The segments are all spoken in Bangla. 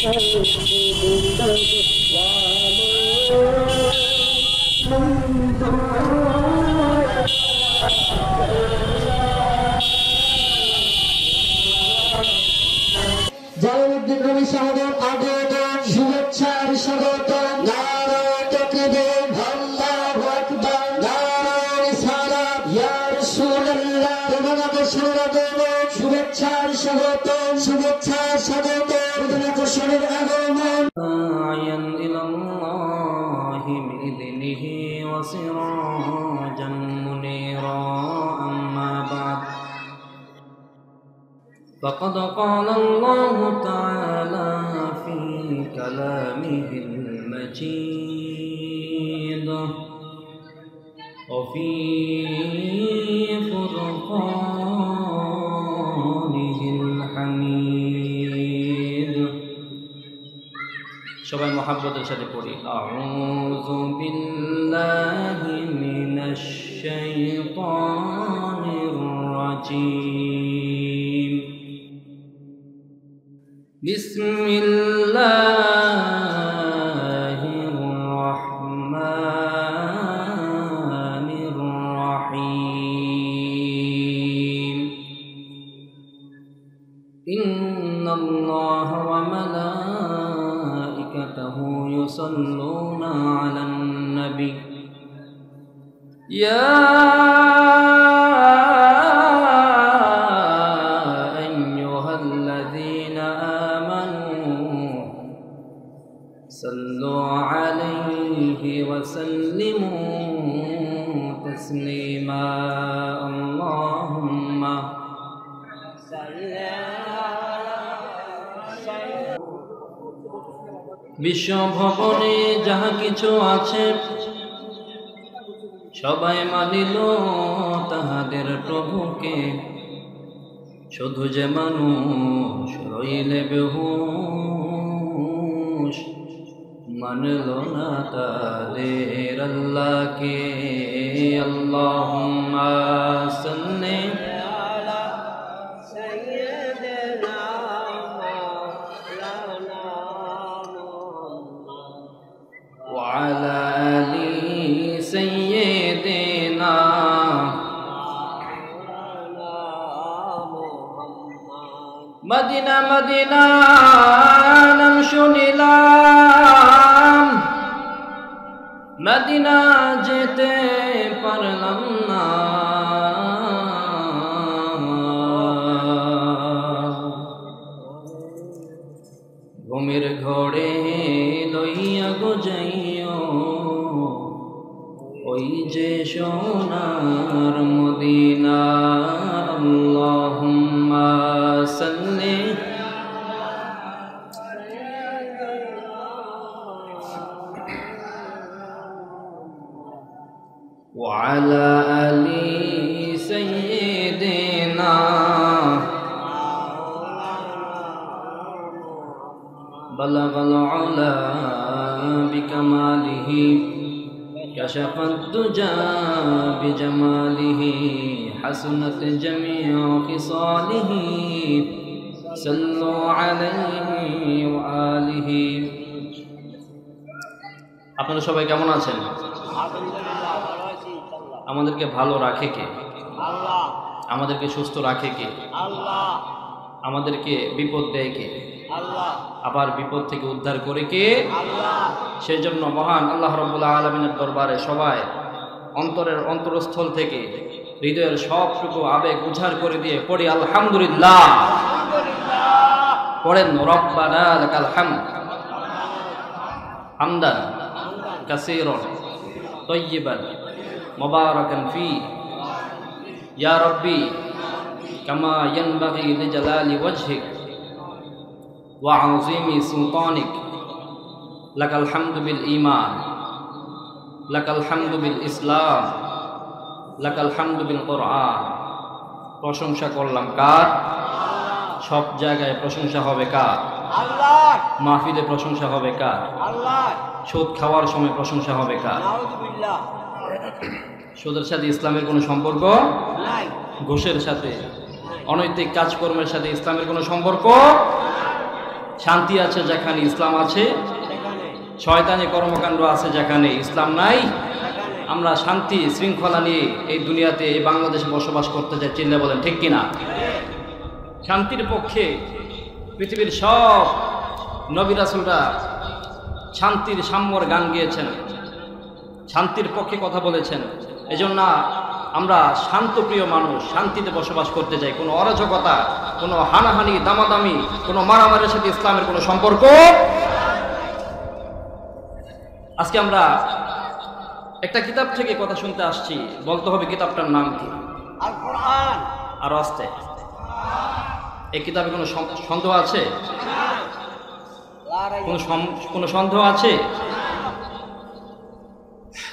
জালালউদ্দিন রুমি সাহেবের আবেদন শুভেচ্ছার স্বাগতম। নারায়ে তাকবীর, আল্লাহু আকবার, নারায়ে রিসালাত, ইয়া রাসূলুল্লাহ। তোমাদের স্বাগতম, শুভেচ্ছার স্বাগতম, শুভেচ্ছার স্বাগতম, তোমাদের শরীর আগমন। আয়ান ইলাল্লাহি বিইذনিহি ওয়া সিরাজান মুনীরা, আম্মা বা'দ। فقد قال الله تعالى في كلامه المجيد وفي فرقانه الحميد। সবাই মহব্বতের সাথে পড়ি, আউযু বিল্লাহি মিনাশ শাইতানির রাজীম। বিসমিল্লাহির রহমানির রহিম। ইন্নাল্লাহা ওয়া মালাইকাতাহু ইউসাল্লুনা আলান নবী, ইয়া صلوا عليه وسلموا تسليما، اللهم صل على বিশ্ব ভবনে যাহা কিছু আছে সবাই মানিল তাহাদের প্রভুকে, শুধু যে মানুষ রইলে বেহুশ, মানল না তাদের আল্লাহকে। আল্লাহুম্মা সাল্লি আলা সাইয়্যিদিনা মাওলানা ওয়া আলা আলি সাইয়্যিদিনা মদিনা মদিনা নাম শুনিলাম, মদিনা যেতে পারলাম না। ঘুমের ঘরে লইয়া গো যাইও ওই যে সোনার মদিনা। আল্লাহুম্মা সাল্লি ওয়া আলা আলি সাইয়্যিদিনা বালাগাল উলা বিকামালিহি কাশাফাদ দুজা বিজামালিহি হাসনাত জামিউ খিসালিহি সাল্লু আলাইহি ওয়া আলিহি। আপনারা সবাই কেমন আছেন? আমাদেরকে ভালো রাখে কে? আল্লাহ। আমাদেরকে সুস্থ রাখে কে? আল্লাহ। আমাদেরকে বিপদ দেয় কে? আল্লাহ। আবার বিপদ থেকে উদ্ধার করে কে? আল্লাহ। সেই জন্য মহান আল্লাহ রাব্বুল আলামিনের দরবারে সবাই অন্তরের অন্তরস্থল থেকে হৃদয়ের সবটুকু আবেগ উজাড় করে দিয়ে পড়ি আলহামদুলিল্লাহ। পড়েন রব্বানা লাকাল হামদ হামদান কাসীরান তাইয়িবান মুবারাকান ফি ইয়া রাব্বি কামা ইয়ানবাগি লিজালালি ওয়াজহিক ওয়া আযীমি সুলতানিক। লাকাল হামদু বিল ঈমান, লাকাল হামদু বিল ইসলাম, লাকাল হামদু বিল কোরআন। প্রশংসা করলাম কার? সব জায়গায় প্রশংসা হবে কার? আল্লাহ। মাহফিলে প্রশংসা হবে কার? আল্লাহ। সুদ খাওয়ার সময় প্রশংসা হবে কার? নাউযুবিল্লাহ। সুদের সাথে ইসলামের কোনো সম্পর্ক নাই। ঘুষের সাথে, অনৈতিক কাজকর্মের সাথে ইসলামের কোনো সম্পর্ক। শান্তি আছে যেখানে ইসলাম আছে, শয়তানি কর্মকাণ্ড আছে যেখানে ইসলাম নাই। আমরা শান্তি শৃঙ্খলা নিয়ে এই দুনিয়াতে, এই বাংলাদেশে বসবাস করতে চাই, চিল্লে বলেন ঠিক কিনা? শান্তির পক্ষে পৃথিবীর সব নবী রাসূলরা শান্তির সাম্যর গান গেয়েছেন, শান্তির পক্ষে কথা বলেছেন। এজন্য আমরা শান্তপ্রিয় মানুষ, শান্তিতে বসবাস করতে চাই। কোনো অরাজকতা, কোনো হানাহানি, দামাদামি, কোনো মারামারির সাথে ইসলামের কোনো সম্পর্ক। আজকে আমরা একটা কিতাব থেকে কথা শুনতে আসছি, বলতে হবে কিতাবটার নাম কি? আল কোরআন। আরো আসতে, এই কিতাবে কোনো সন্দেহ আছে? কোনো সন্দেহ আছে?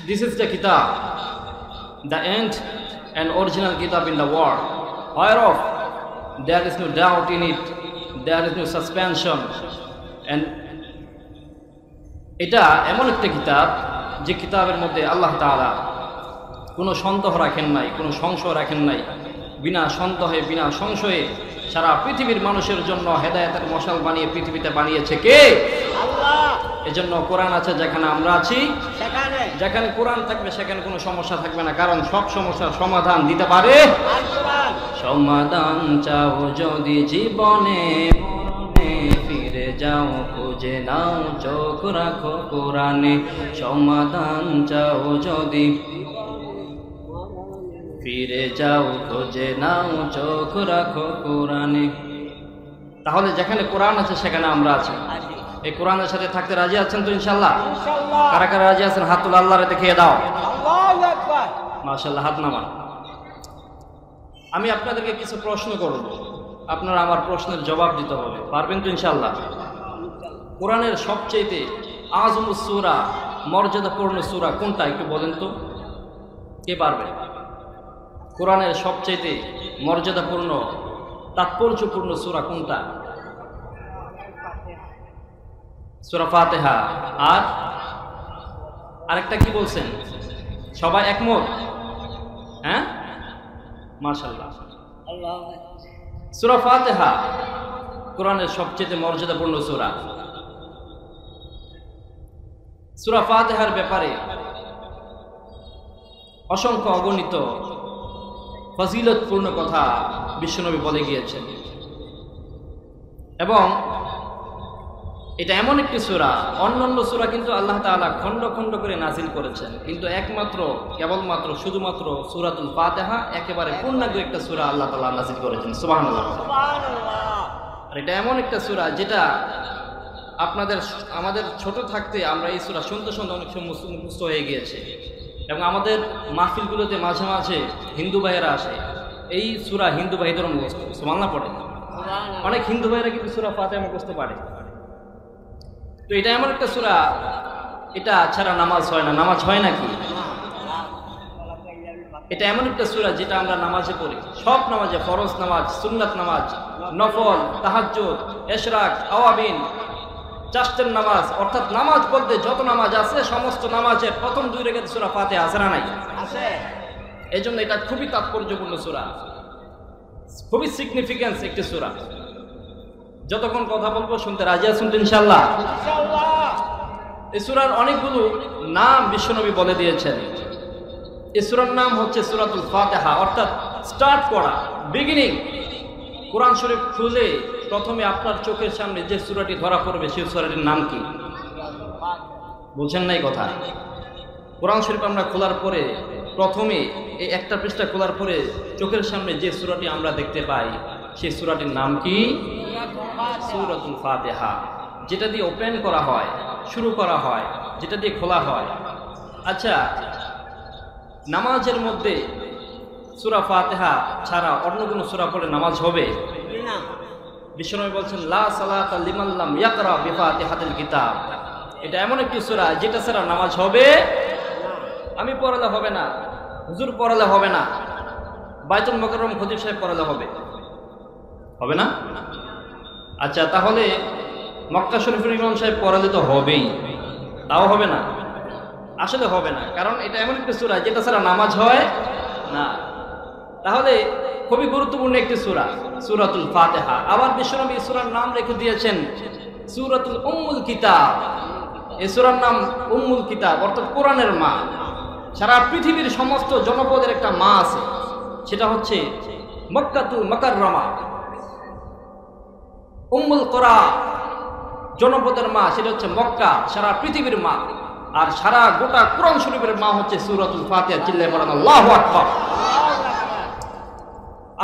This is the kitab, the end and original kitab in the world, whereof there is no doubt in it, there is no suspension, and এটা এমন একটা কিতাব যে কিতাবের মধ্যে আল্লাহ তাআলা কোনো সন্দেহ রাখেন নাই, কোনো সংশয় রাখেন নাই। বিনা সন্দেহে, বিনা সংশয়ে সারা পৃথিবীর মানুষের জন্য হেদায়েতের মশাল বানিয়ে পৃথিবীতে বানিয়েছে কে? আল্লাহ। এজন্য কোরআন আছে যেখানে আমরা আছি, সেখানে যেখানে কোরআন থাকবে সেখানে কোনো সমস্যা থাকবে না, কারণ সব সমস্যার সমাধান দিতে পারে আল কোরআন। সমাধান চাও যদি জীবনে, মরণে ফিরে যাও, খুঁজে নাও, চোখ রাখো কোরআনে। সমাধান চাও যদি ফিরে যাও, খুঁজে নাও, চোখ রাখো কোরআনে। তাহলে যেখানে কোরআন আছে সেখানে আমরা আছি। এই কোরআনের সাথে থাকতে রাজি আছেন তো ইনশাল্লাহ? ইনশাআল্লাহ। কারা কারা রাজি আছেন হাত তুলে আল্লাহরে দেখিয়ে দাও। আল্লাহু আকবার। মাশাআল্লাহ, হাত নামান। আমি আপনাদেরকে কিছু প্রশ্ন করব, আপনারা আমার প্রশ্নের জবাব দিতে হবে। পারবেন তো ইনশাআল্লাহ? কোরআনের সবচেয়ে আযমুস সূরা, মর্যাদাপূর্ণ সূরা কোনটা একটু বলেন তো, কে পারবে? কোরআনের সবচেয়ে মর্যাদাপূর্ণ, তাৎপর্যপূর্ণ সূরা কোনটা? সূরা ফাতিহা। আর আরেকটা কি বলছেন? সবাই একমত? হ্যাঁ, মাশাআল্লাহ। আল্লাহ। সূরা ফাতিহা কোরআনের সবচেয়ে মর্যাদাপূর্ণ সূরা। সূরা ফাতিহার ব্যাপারে অসংখ্য অগণিত ফজিলতপূর্ণ কথা বিশ্বনবী বলে গিয়েছেন, এবং এটা এমন একটি সূরা, অন্যান্য সূরা কিন্তু আল্লাহ তাআলা খণ্ড খণ্ড করে নাজিল করেছেন, কিন্তু একমাত্র কেবলমাত্র শুধুমাত্র সূরাতুল ফাতিহা একেবারে পূর্ণাঙ্গ একটা সূরা আল্লাহ তাআলা নাজিল করেছেন। সুবহানাল্লাহ। সুবহানাল্লাহ। আর এটা এমন একটা সূরা যেটা আমাদের ছোট থাকতে আমরা এই সূরা শুনতে শুনতে অনেক সময় মুখস্থ হয়ে গিয়েছে, এবং আমাদের মাহফিলগুলোতে মাঝে মাঝে হিন্দু ভাইয়েরা আসে, এই সূরা হিন্দু ভাইদেরও মুখস্থ, সুবহানাল্লাহ পড়ে। অনেক হিন্দু ভাইয়েরা কিন্তু সূরা ফাতিহা মুখস্থ পারে। তো এটা এমন একটা সূরা, এটা ছাড়া নামাজ হয় না। নামাজ হয় নাকি? এটা এমন একটা সূরা যেটা আমরা নামাজে পড়ি, সব নামাজে, ফরজ নামাজ, সুন্নাত নামাজ, নফল, তাহাজ্জুদ, ইশরাক, আওয়াবিন, চাষতের নামাজ, অর্থাৎ নামাজ বলতে যত নামাজ আছে সমস্ত নামাজের প্রথম 2 রাকাত সূরা ফাতিহা আছে না নাই? আছে। এই জন্য এটা খুবই তাৎপর্যপূর্ণ সূরা, খুবই সিগনিফিকেন্স একটি সূরা। যতক্ষণ কথা বলবো শুনতে রাজি আছেন ইনশাআল্লাহ? ইনশাআল্লাহ। এই সূরার অনেকগুলো নাম বিশ্বনবী বলে দিয়েছেন। এই সূরার নাম হচ্ছে সূরাতুল ফাতিহা, অর্থাৎ স্টার্ট করা, বিগিনিং। কোরআন শরীফ খুলে প্রথমে আপনার চোখের সামনে যে সূরাটি ধরা পড়বে সেই সূরাটির নাম কি? বলছেন নাই কথা? কোরআন শরীফ আমরা খোলার পরে প্রথমে এই একটা পৃষ্ঠা খোলার পরে চোখের সামনে যে সূরাটি আমরা দেখতে পাই সেই সূরাটির নাম কি? সূরাতুল ফাতিহা। যেটা দিয়ে ওপেন করা হয়, শুরু করা হয়, যেটা দিয়ে খোলা হয়। আচ্ছা, নামাজের মধ্যে সূরা ফাতিহা ছাড়া অন্য কোনো সূরা পড়ে নামাজ হবে? না। বিশ্বনবী বলছেন লা সালাতা লিমান লাম ইয়াকরা বিফাতিহাতিল কিতাব। এটা এমন একটি সূরা যেটা ছাড়া নামাজ হবে? আমি পড়ালে হবে না, হুজুর পড়ালে হবে না, বাইতুল মুকাররম খতিব সাহেব পড়ালে হবে? হবে না? আচ্ছা, তাহলে মক্কা শরীফের ইমাম সাহেব পড়ালে তো হবেই, তাও হবে না? আসলে হবে না, কারণ এটা এমন একটি সূরা যেটা ছাড়া নামাজ হয় না। তাহলে খুবই গুরুত্বপূর্ণ একটি সূরা, সূরাতুল ফাতিহা। আবার বিশ্বনবী সূরার নাম রেখে দিয়েছেন সূরাতুল উম্মুল কিতাব। এই সূরার নাম উম্মুল কিতাব, অর্থাৎ কোরআনের মা। সারা পৃথিবীর সমস্ত জনপদের একটা মা আছে, সেটা হচ্ছে মক্কাতুল মুকাররমা। উম্মুল কুরা জনপদের মা, সেটা হচ্ছে মক্কা, সারা পৃথিবীর মা। আর সারা গোটা কোরআন শরীফের মা হচ্ছে সূরাতুল ফাতিহা। চিল্লায়ে পড়েন আল্লাহু আকবার।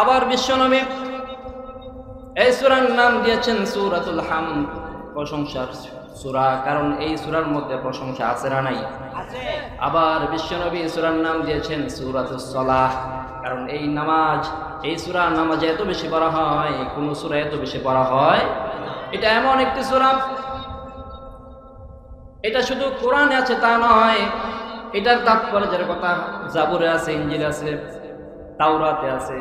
আবার বিশ্বনবী এই সূরার নাম দিয়েছেন সূরাতুল হামদ, প্রশংসার সূরা, কারণ এই সূরার মধ্যে প্রশংসা আছে না নাই? আবার বিশ্বনবী এই সূরার নাম দিয়েছেন সূরাতুস সালাহ, কারণ এই নামাজ, এই সূরা নামাজে এত বেশি পড়া হয়, কোন সূরা এত বেশি পড়া হয়। এটা এমন একটি সূরা, এটা শুধু কোরআনে আছে তা নয়, এটার তাৎপর্যের কথা জাবুরে আছে, ইনজিলে আছে, তাওরাতে আছে।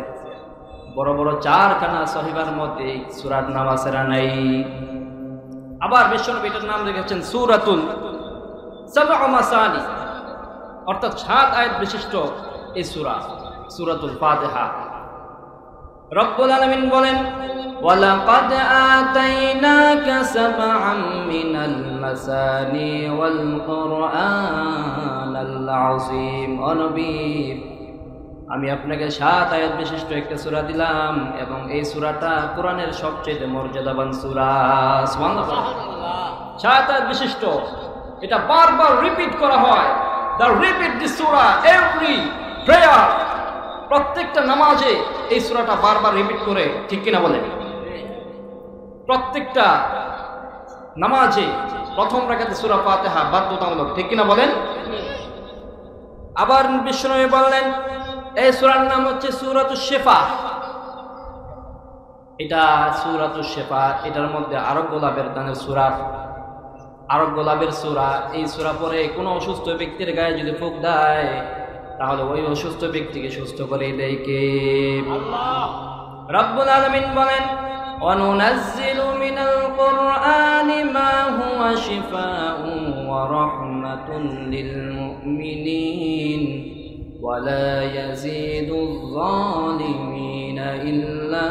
বড় বড় 4খানা সহিবার মধ্যে সূরার নাম আছে না নাই? আবার বিশ্বনবী এটার নাম রেখেছেন সূরাতুল সাবউ মাসানি, অর্থাৎ 7 আয়াত বিশিষ্ট এই সূরা, সূরাতুল ফাতিহা। রব্বুল আলামিন বলেন, ওয়ালাকাদ আতাইনাকা সাবআম মিনাল মাসানি ওয়াল কুরআনাল আযীম। ও নবী, আমি আপনাকে 7 আয়াত বিশিষ্ট একটা সূরা দিলাম, এবং এই সূরাটা কোরআনের সবচেয়ে মর্যাদাবান সূরা। সুবহানাল্লাহ। 7 আয়াত বিশিষ্ট, এটা বারবার রিপিট করা হয়। The repeat this surah every prayer, প্রত্যেকটা নামাজে এই সূরাটা বারবার রিপিট করে, ঠিক কিনা বলেন? প্রত্যেকটা নামাজে প্রথম রাকাতে সূরা ফাতিহা বাধ্যতামূলক, ঠিক কিনা বলেন? আবার বিশ্বনবী বললেন এই সূরার নাম হচ্ছে সূরাতুশ শিফা। এটা সূরাতুশ শিফা, এটার মধ্যে আরোগ্য লাভের দানের সূরা, আরোগ্য লাভের সূরা। এই সূরা পড়ে কোনো অসুস্থ ব্যক্তির গায়ে যদি ফুঁক দেয়, তাহলে ওই অসুস্থ ব্যক্তিকে সুস্থ করে দেয় কে? আল্লাহ। রব্বুল আলামিন বলেন, ওয়ানুনাজ্জিলু মিনাল কুরআনি মা হুয়া শিফাউন ওয়া রাহমাতুন লিল মুমিনিন ওয়া লা ইয়াজিদুয যালিমিনা ইল্লা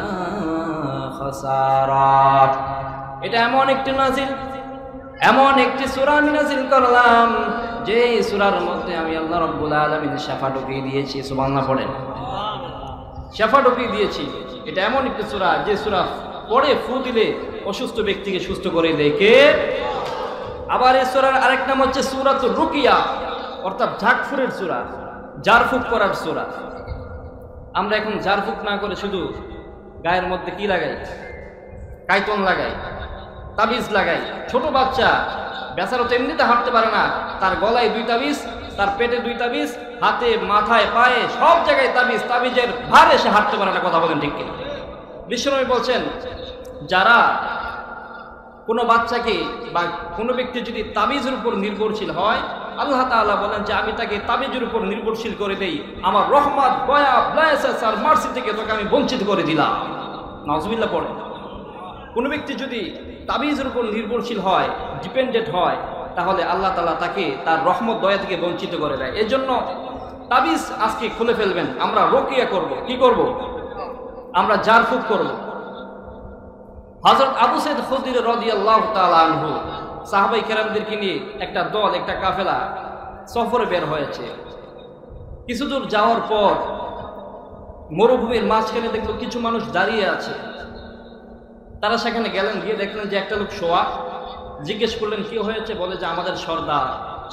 খাসারা। এটা এমন একটি নাজিল, এমন একটি সূরা আমি নাজিল করলাম, যে সূরার মধ্যে আমি আল্লাহ রাব্বুল আলামিন শিফা ঢুকিয়ে দিয়েছি। সুবহানাল্লাহ পড়েন। শিফা ঢুকিয়ে দিয়েছি। এটা এমন একটি সূরা, যে সূরা পড়ে ফু দিলে অসুস্থ ব্যক্তিকে সুস্থ করে দেয় কে? আবার এই সূরার আরেক নাম হচ্ছে সূরাতুর রুকিয়া, অর্থাৎ ঝাড়ফুঁকের সূরা, ঝাড়ফুঁক করার সূরা। আমরা এখন ঝাড়ফুঁক না করে শুধু গায়ের মধ্যে কি লাগাই? কাইতন লাগাই, তাবিজ লাগাই। ছোট বাচ্চা বেচারা তো এমনিতে হাঁটতে পারে না, তার গলায় 2 তাবিজ, তার পেটে 2 তাবিজ, হাতে মাথায় পায়ে সব জায়গায় তাবিজ, তাবিজের ভারে সে হাঁটতে পারে না। কথা বলেন ঠিক কিনা? বিশ্বনবী বলছেন, যারা কোনো বাচ্চাকে বা কোনো ব্যক্তি যদি তাবিজের উপর নির্ভরশীল হয়, আল্লাহ তাআলা বলেন যে আমি তাকে তাবিজের উপর নির্ভরশীল করে দেই, আমার রহমত, দয়া, ব্লেসেস আর মার্সি থেকে তোকে আমি বঞ্চিত করে দিলাম। নাউজুবিল্লাহ পড়ে। কোনো ব্যক্তি যদি তাবিজের উপর নির্ভরশীল হয়, ডিপেন্ডেন্ট হয়, তাহলে আল্লাহ তাআলা তাকে তার রহমত, দয়া থেকে বঞ্চিত করে দেয়। এজন্য তাবিজ আজকে খুলে ফেলবেন, আমরা রুকিয়া করব। কি করব? আমরা ঝাড়ফুঁক করব। হযরত আবু সাঈদ খুদরী রাদিয়াল্লাহু তাআলা আনহু সাহাবায়ে কেরামদেরকে নিয়ে একটা দল, একটা কাফেলা সফরে বের হয়েছে। কিছু দূর যাওয়ার পর মরুভূমির মাঝখানে দেখলো কিছু মানুষ দাঁড়িয়ে আছে। তারা সেখানে গেলেন, গিয়ে দেখলেন যে একটা লোক শোয়া। জিজ্ঞেস করলেন কি হয়েছে? বলে যে আমাদের সর্দার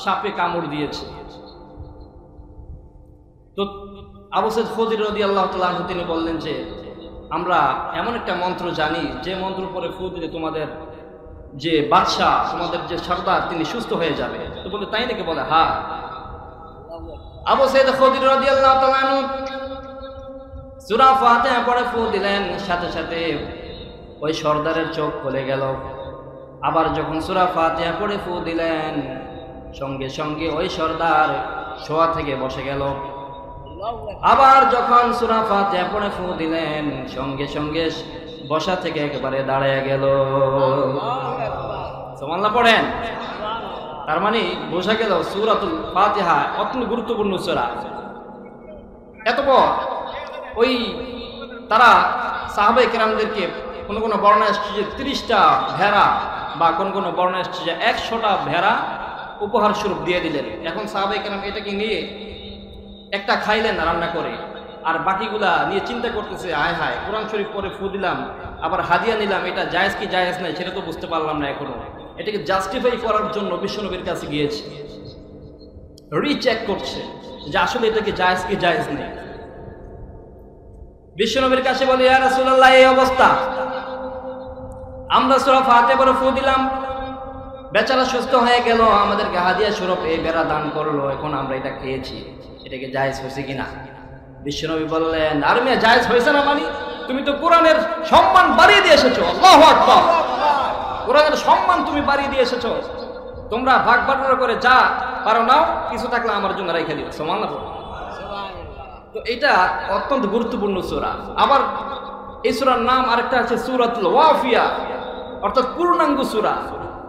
সাপে কামড় দিয়েছে। তো আবু সাঈদ খুদরী রাদিয়াল্লাহু তাআলা আনহু তিনি বললেন যে আমরা এমন একটা মন্ত্র জানি, যে মন্ত্র পরে ফু দিলে তোমাদের যে বাদশাহ, তোমাদের যে সর্দার, তিনি সুস্থ হয়ে যাবে। তো বলে তাই নাকি? বলে হ্যাঁ। আবু সাঈদ খুদরী রাদিয়াল্লাহু তাআলা আনহু সূরা ফাতিহা পড়ে ফু দিলেন, সাথে সাথে ওই সর্দারের চোখ খুলে গেল। আবার যখন সূরা ফাতিহা পড়ে ফু দিলেন, সঙ্গে সঙ্গে ওই সর্দার শোয়া থেকে বসে গেল। আবার যখন সূরা ফাতিহা পড়ে ফু দিলেন, সঙ্গে সঙ্গে বসা থেকে একেবারে দাঁড়ায় গেল। সুবহানাল্লাহ পড়েন। তার মানে বোঝা গেল সূরাতুল ফাতিহা অত্যন্ত গুরুত্বপূর্ণ সূরা। এতপর ওই তারা সাহাবায়ে কেরামদেরকে কোনো কোনো বর্ণনা আসছে যে 30টা ভেড়া বা কোন কোন বর্ণনা এসেছে যে 100টা ভেড়া উপহার স্বরূপ দিয়ে দিলেন। এখন সাহাবায়ে কেরাম এটাকে নিয়ে একটা খাইলেন রান্না করে, আর বাকিগুলা নিয়ে চিন্তা করতেছে, হায় হায় কোরআন শরীফ পরে ফু দিলাম, আবার হাদিয়া নিলাম, এটা জায়েজ কি জায়েজ নাই সেটা তো বুঝতে পারলাম না এখনো। এটাকে জাস্টিফাই করার জন্য বিশ্বনবীর কাছে গিয়েছে, রিচেক করছে যে আসলে এটা কি জায়েজ কি জায়েজ নেই। বিশ্বনবীর কাছে বলে, ইয়া রাসূলুল্লাহ, এই অবস্থা, আমরা সূরা ফাতিহা পড়ে ফু দিলাম, বেচারা সুস্থ হয়ে গেল, আমাদেরকে হাদিয়া স্বরূপ এই বেড়া দান করলো, এখন আমরা এটা খেয়েছি, এটাকে জায়েজ হয়েছে কিনা? বিশ্বনবী বললেন, আর মিয়া জায়েজ হয়েছে না মানে? তুমি তো কোরআনের সম্মান বাড়িয়ে দিয়ে এসেছো। আল্লাহু আকবার। কোরআনের সম্মান তুমি বাড়িয়ে দিয়ে এসেছো। তোমরা ভাগ বাটোয়ারা করে যা পারো নাও, কিছু থাকলে আমার জন্য রেখে দিও। সুবহানাল্লাহ। তো এটা অত্যন্ত গুরুত্বপূর্ণ সূরা। আবার এই সূরার নাম আরেকটা আছে সূরাতুল ওয়াফিয়া, অর্থাৎ পূর্ণাঙ্গ সূরা।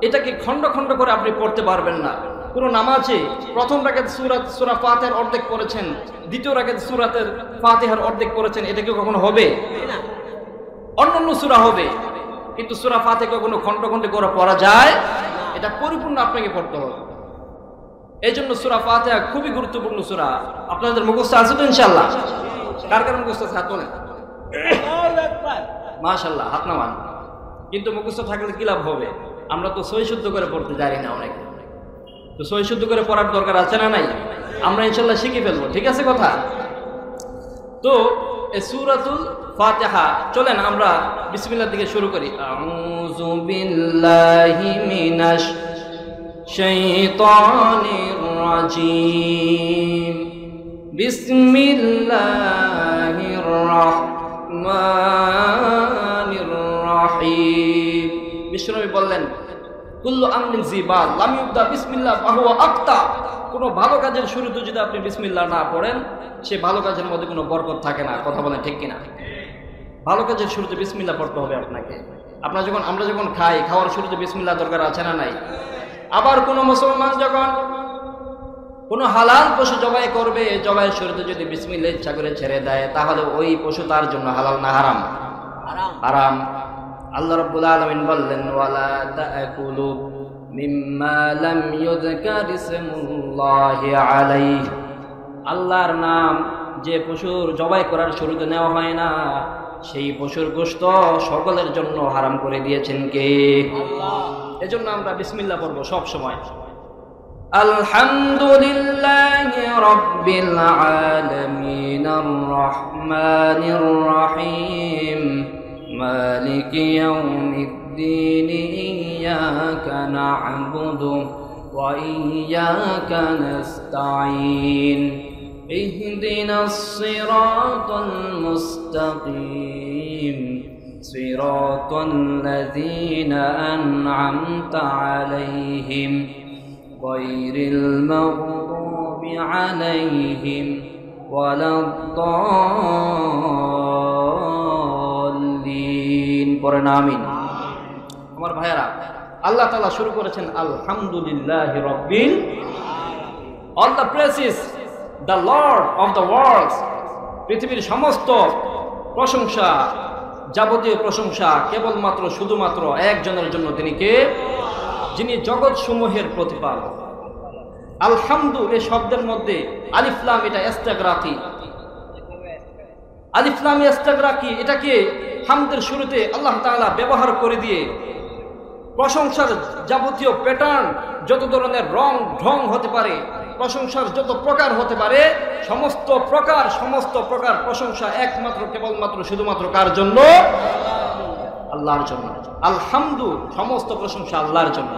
এটাকে খণ্ড খণ্ড করে আপনি পড়তে পারবেন না। পুরো নামাজে প্রথম রাকাতে সূরা ফাতিহার অর্ধেক পড়েছেন, দ্বিতীয় রাকাতে সূরাতের ফাতিহার অর্ধেক পড়েছেন, এটা কি কখনো হবে? অন্যান্য সূরা হবে, কিন্তু সূরা ফাতিহা কখনো খণ্ড খণ্ড করে পড়া যায়? এটা পরিপূর্ণ আপনাকে পড়তে হবে। এই জন্য সূরা ফাতিহা খুবই গুরুত্বপূর্ণ সূরা। আপনাদের মুখস্থ আছে তো ইনশাআল্লাহ? কার কার মুখস্থ আছে? হাত তোলেন। মাশাআল্লাহ, হাত নামান। কিন্তু মুখস্থ থাকলে কি লাভ হবে? আমরা তো সহি শুদ্ধ করে পড়তে জানি না অনেক, তো সহি শুদ্ধ করে পড়ার দরকার আছে না নাই? আমরা ইনশাআল্লাহ শিখে ফেলবো, ঠিক আছে কথা? তো এই সূরাতুল ফাতিহা, চলেন আমরা বিসমিল্লাহ থেকে শুরু করি। আউযু বিল্লাহি মিনাশ শাইতানির রাজিম, বিসমিল্লাহির রাহমানির রাহিম। বিশ্বনবী বললেন, কুল্লু আমরিন জিবাল লাম ইউবদা বিসমিল্লাহ ফাহুয়া আক্তা। কোনো ভালো কাজের শুরুতে যদি আপনি বিসমিল্লাহ না পড়েন, সে ভালো কাজের মধ্যে কোনো বরকত থাকে না। কথা বলেন ঠিক কিনা? ভালো কাজের শুরুতে বিসমিল্লাহ পড়তে হবে আপনাকে। আমরা যখন খাই, খাওয়ার শুরুতে বিসমিল্লাহ দরকার আছে না নাই? আবার কোনো মুসলমান যখন কোনো হালাল পশু জবাই করবে, জবাইয়ের শুরুতে যদি বিসমিল্লাহ ইচ্ছা করে ছেড়ে দেয়, তাহলে ওই পশু তার জন্য হালাল না হারাম? হারাম। আল্লাহ রাব্বুল আলামিন বললেন, ওয়ালা তাকুলু মিম্মা লাম ইউযকার ইসমুল্লাহি আলাইহি। আল্লাহর নাম যে পশুর জবাই করার শুরুতে নেওয়া হয় না, সেই পশুর গোশত সকলের জন্য হারাম করে দিয়েছেন কে? আল্লাহ। এজন্য আমরা বিসমিল্লাহ পড়ব সব সময়। আলহামদুলিল্লাহি রাব্বিল আলামিন আর রহমানির রহিম মালিকি ইয়াউমিদ্দিন ইয়্যাকা না'বুদু ওয়া ইয়্যাকা নাস্তাঈন ইহদিনাস সিরাতাল মুস্তাকিম সিরাতাল লাযীনা আন'আমতা আলাইহিম গায়রিল মাগদুবি আলাইহিম ওয়ালাদ-দাল্লিন। পড়েন আমিন। আমার ভাইয়েরা, আল্লাহ তাআলা শুরু করেছেন আলহামদুলিল্লাহি রাব্বিল আলামিন। All the praises the lord of the worlds. পৃথিবীর সমস্ত প্রশংসা, যাবতীয় প্রশংসা কেবলমাত্র শুধুমাত্র একজনের জন্য, তিনি কে? যিনি জগৎ সমূহের প্রতিপালক। আলহামদু এই শব্দের মধ্যে আলিফ লাম, এটা ইস্তিগরাকি। আলিফ লাম ইস্তিগরাকি, এটাকে হামদের শুরুতে আল্লাহ তাআলা ব্যবহার করে দিয়ে প্রশংসার যাবতীয় প্যাটার্ন, যত ধরনের রং ঢং হতে পারে, প্রশংসার যত প্রকার হতে পারে, সমস্ত প্রকার প্রশংসা একমাত্র কেবলমাত্র শুধুমাত্র কার জন্য? আল্লাহর জন্য। আলহামদু, সমস্ত প্রশংসা আল্লাহর জন্য।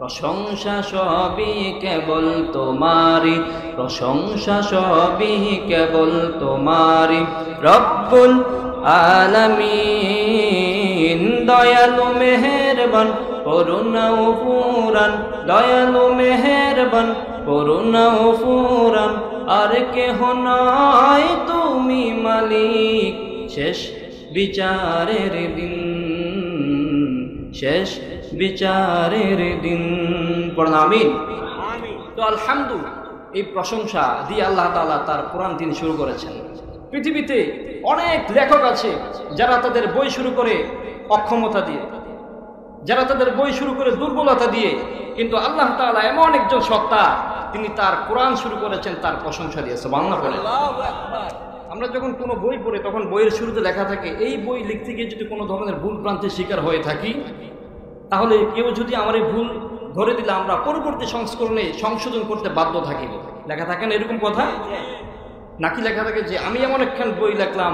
প্রশংসা সবই কেবল তোমারি, প্রশংসা সবই কেবল তোমারি, রব্বুল আলামিন। দয়ালু মেহেরবান, করুণা ও পুরান, দয়ালু মেহেরবান, করুণা ও পুরান, আর কেহ নাই তুমি মালিক। শেষ বিচারের দিন, শেষ বিচারের দিন। পড়ুন আমিন। তো আলহামদু, এই প্রশংসা দিয়ে আল্লাহ তাআলা তার কোরআন দিন শুরু করেছেন। পৃথিবীতে অনেক লেখক আছে যারা তাদের বই শুরু করে অক্ষমতা দিয়ে, যারা তাদের বই শুরু করে দুর্বলতা দিয়ে, কিন্তু আল্লাহ তাআলা এমন একজন সত্তা, তিনি তার কোরআন শুরু করেছেন তার প্রশংসা দিয়ে। সুবহানাল্লাহ বলেন। আল্লাহু আকবার। আমরা যখন কোনো বই পড়ি তখন বইয়ের শুরুতে লেখা থাকে, এই বই লিখতে গিয়ে যদি কোনো ধরনের ভুল ভ্রান্তির শিকার হয়ে থাকি, তাহলে কেউ যদি আমার এই ভুল ধরে দিলে আমরা পরবর্তী সংস্করণে সংশোধন করতে বাধ্য থাকিব। লেখা থাকে না এরকম কথা? নাকি লেখা থাকে যে আমি এমন একখান বই লিখলাম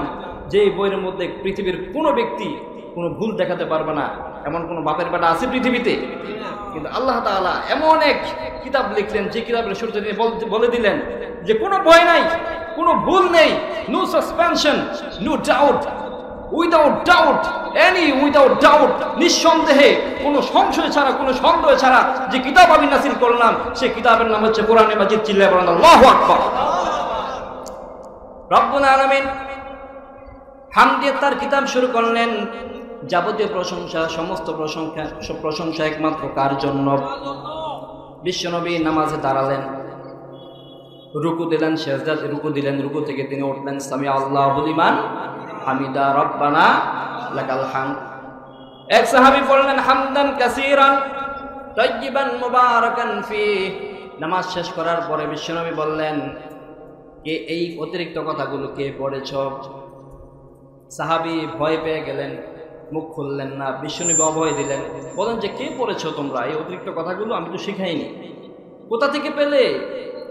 যে বইয়ের মধ্যে পৃথিবীর কোনো ব্যক্তি কোনো ভুল দেখাতে পারবে না, এমন কোনো বাপের বেটা আছে পৃথিবীতে? কিন্তু আল্লাহ তাআলা এমন এক কিতাব লিখলেন যে কিতাবের শুরুতে তিনি বলে দিলেন যে কোনো ভয় নাই, কোনো ভুল নেই, no suspension, no doubt, without doubt, without doubt, নিঃসন্দেহে, কোনো সংশয় ছাড়া, কোনো সন্দেহ ছাড়া যে কিতাব আমি নাযিল করলাম, সেই কিতাবের নাম হচ্ছে কোরআনে মাজিদ। চিল্লায়ে বলেন আল্লাহু আকবার। রব্বুল আলামিন হামদ দিয়ে তার কিতাব শুরু করলেন। যাবতীয় প্রশংসা, সমস্ত প্রশংসা একমাত্র কার জন্য? বিশ্বনবী নামাজে দাঁড়ালেন, রুকু দিলেন, সেজদাতে রুকু দিলেন, রুকু থেকে তিনি উঠলেন, সামি আল্লাহু লিমান হামিদা রব্বানা লাকাল হামদ। এক সাহাবী বললেন, হামদান কাসীরান তাইয়িবান মুবারাকান ফিহি। নামাজ শেষ করার পরে বিশ্বনবী বললেন, কে এই অতিরিক্ত কথাগুলো কে পড়েছ? সাহাবী ভয় পেয়ে গেলেন, মুখ খুললেন না। বিশ্বনবী অভয় দিলেন, বলেন যে কে পড়েছো তোমরা এই অতিরিক্ত কথাগুলো? আমি তো শিখাইনি। কোথা থেকে পেলে?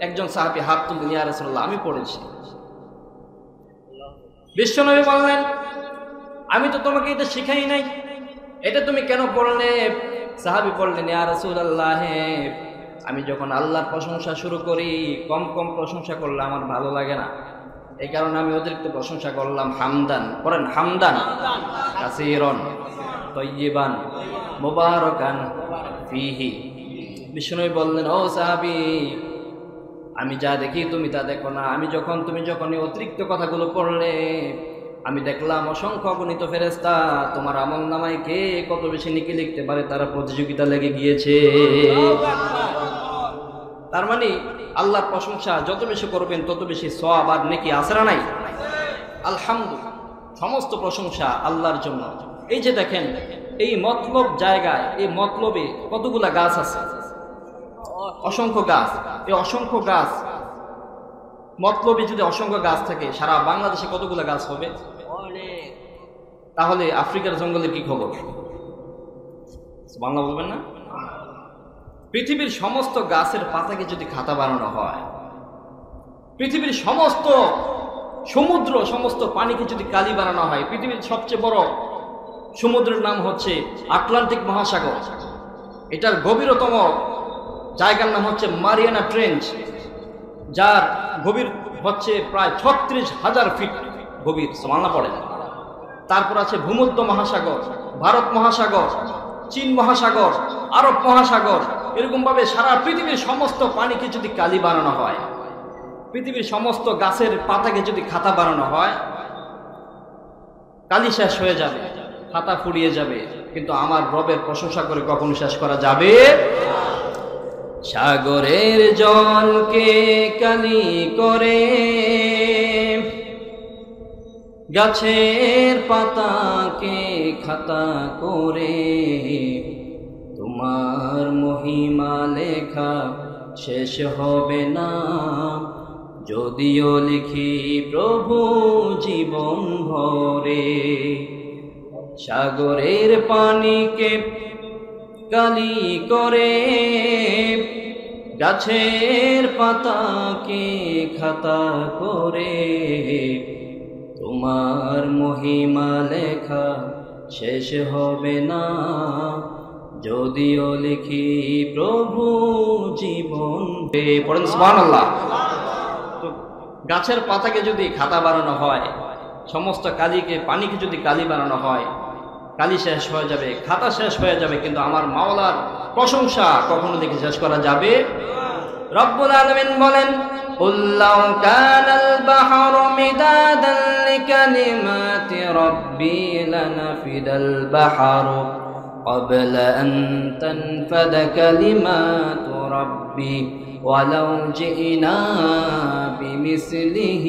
একজন সাহাবী হাত তুললেন, ইয়া রাসূলুল্লাহ আমি পড়েছি। বিশ্বনবী বললেন, আমি তো তোমাকে এটা শিখাই নাই, এটা তুমি কেন পড়লে? সাহাবী বললেন, ইয়া রাসূলুল্লাহ আমি যখন আল্লাহর প্রশংসা শুরু করি, কম কম প্রশংসা করলে আমার ভালো লাগে না, এই কারণে আমি অতিরিক্ত প্রশংসা করলাম। হামদান পড়েন, হামদান কাসীরান তাইয়িবান মুবারাকান ফিহি। বিষ্ণু বললেন, ও সাহাবী আমি যা দেখি তুমি তা দেখো না। তুমি যখন এই অতিরিক্ত কথাগুলো পড়লে, আমি দেখলাম অসংখ্য অগণিত ফেরেশতা তোমার আমলনামায় কে কত বেশি নেকি লিখতে পারে তারা প্রতিযোগিতা লেগে গিয়েছে। তার মানে আল্লাহর প্রশংসা যত বেশি করবেন তত বেশি সওয়াব আর নেকি আছে না নাই? আলহামদুলিল্লাহ, সমস্ত প্রশংসা আল্লাহর জন্য। এই যে দেখেন এই মতলব জায়গায়, এই মতলবে কতগুলা গাছ আছে, অসংখ্য গাছ। এই অসংখ্য গাছ, মতলবে যদি অসংখ্য গাছ থাকে, সারা বাংলাদেশে কতগুলা গাছ হবে? তাহলে আফ্রিকার জঙ্গলে কি খবর? বাংলা বলবেন না? পৃথিবীর সমস্ত গাছের পাতাকে যদি খাতা বানানো হয়, পৃথিবীর সমস্ত সমুদ্র, সমস্ত পানিকে যদি কালি বানানো হয়, পৃথিবীর সবচেয়ে বড় সমুদ্রের নাম হচ্ছে আটলান্টিক মহাসাগর, এটার গভীরতম জায়গার নাম হচ্ছে মারিয়ানা ট্রেঞ্চ, যার গভীর হচ্ছে প্রায় 36,000 ফিট গভীর। সুবহানাল্লাহ পড়েন। তারপর আছে ভূমধ্য মহাসাগর, ভারত মহাসাগর, চীন মহাসাগর, আরব মহাসাগর। এরকম ভাবে সারা পৃথিবীর সমস্ত পানিকে যদি কালি বানানো হয়, পৃথিবীর সমস্ত গাছের পাতাকে যদি খাতা বানানো হয়, কালি শেষ হয়ে যাবে, খাতা ফুরিয়ে যাবে, কিন্তু আমার রবের প্রশংসা করে কখনো শেষ করা যাবে? সাগরের জলকে কালি করে, গাছের পাতাকে খাতা করে, তোমার মহিমা লেখা শেষ হবে না, যদিও লিখি প্রভু জীবন ভরে। সাগরের পানিকে কালি করে, গাছের পাতাকে খাতা করে, তোমার মহিমা লেখা শেষ হবে না, যদিও লিখি প্রভু জীবন। পড়েন সুবহানাল্লাহ। তো গাছের পাতাকে যদি খাতা বানানো হয়, সমস্ত কালিকে, পানিকে যদি কালি বানানো হয়, কালি শেষ হয়ে যাবে, খাতা শেষ হয়ে যাবে, কিন্তু আমার মাওলার প্রশংসা কখনো দেখে শেষ করা যাবে? রব্বুল আলামিন বলেন, قُلْ لَوْ كَانَ الْبَحْرُ مِدَادًا لِكَلِمَاتِ رَبِّي لَنَفِدَ الْبَحْرُ قَبْلَ أَن تَنفَدَ كَلِمَاتُ رَبِّي وَلَوْ جِئْنَا بِمِثْلِهِ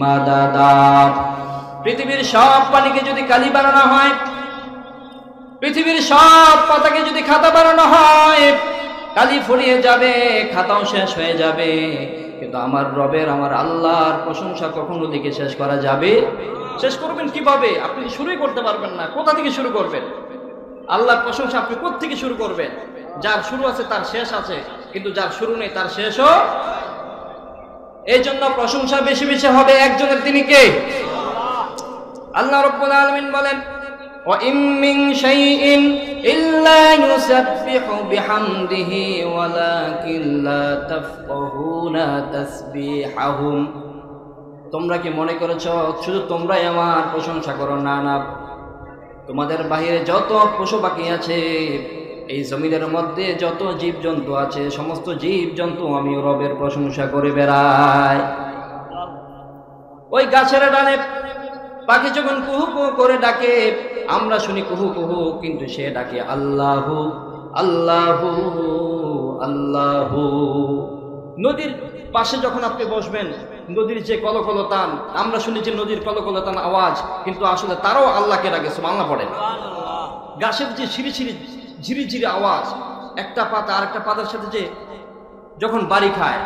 مَدَدًا। পৃথিবীর সব পানিকে যদি কালি বানানো হয়, পৃথিবীর সব পাতাকে যদি খাতা বানানো হয় কালি ফুরিয়ে যাবে, খাতাও শেষ হয়ে যাবে, কিন্তু আমার রবের, আমার আল্লাহর প্রশংসা কখনো লিখে শেষ করা যাবে? শেষ করবেন কিভাবে? আপনি শুরুই করতে পারবেন না। কোথা থেকে শুরু করবেন? আল্লাহর প্রশংসা আপনি কোথা থেকে শুরু করবেন? যার শুরু আছে তার শেষ আছে, কিন্তু যার শুরু নেই তার শেষও। এই জন্য প্রশংসা বেশি বেশি হবে একজনের, তিনি কে? আল্লাহ রাব্বুল আলামিন বলেন, وَإِن مِّن شَيْءٍ إِلَّا يُسَبِّحُ بِحَمْدِهِ وَلَكِن لَّا تَفْقَهُونَ تَسْبِيحَهُمْ। তোমরা কি মনে করেছো শুধু তোমরাই আমার প্রশংসা করো? না না, তোমাদের বাহিরে যত পশু পাখি আছে, এই জমিনের মধ্যে যত জীবজন্তু আছে, সমস্ত জীবজন্তু আমি রবের প্রশংসা করে বেড়াই। ওই গাছের ডালে পাখি যখন কুহু কুহু করে ডাকে, আমরা শুনি কুহু কুহু, কিন্তু সে ডাকে আল্লাহু আল্লাহু আল্লাহু। নদীর পাশে যখন আপনি বসবেন, নদীর যে কলকলতান, আমরা শুনি যে নদীর কলকলতান আওয়াজ, কিন্তু আসলে তারাও আল্লাহকে ডাকে। সুবহানাল্লাহ পড়েন। গাছের যে ঝিরিঝিরি ঝিরিঝিরি আওয়াজ, একটা পাতা আরেকটা পাতার সাথে যে যখন বাড়ি খায়,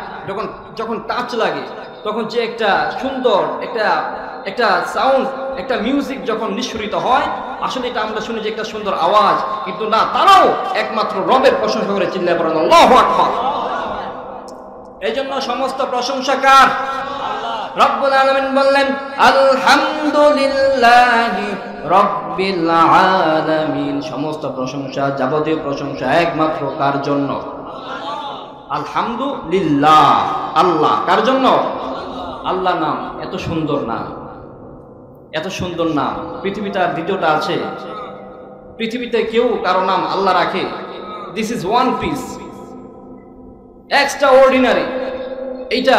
যখন টাচ লাগে, তখন যে একটা সুন্দর একটা সাউন্ড, একটা মিউজিক যখন নিঃসরিত হয়, আসলে এটা আমরা শুনি যে একটা সুন্দর আওয়াজ, কিন্তু না, তারাও একমাত্র রবের প্রশংসা করে চিল্লায় পড়েন আল্লাহু আকবার। এই জন্য সমস্ত প্রশংসা কার? রব্বুল আলামিন বললেন আলহামদুলিল্লাহি রব্বিল আলামিন। সমস্ত প্রশংসা, যাবতীয় প্রশংসা একমাত্র কার জন্য? আলহামদুলিল্লাহ, আল্লাহ। কার জন্য? আল্লাহ নাম এত সুন্দর নাম, এত সুন্দর নাম। পৃথিবীটা দ্বিতীয়টা আছে, পৃথিবীতে কেউ কারো নাম আল্লাহ রাখে? This is one piece, extra ordinary. এইটা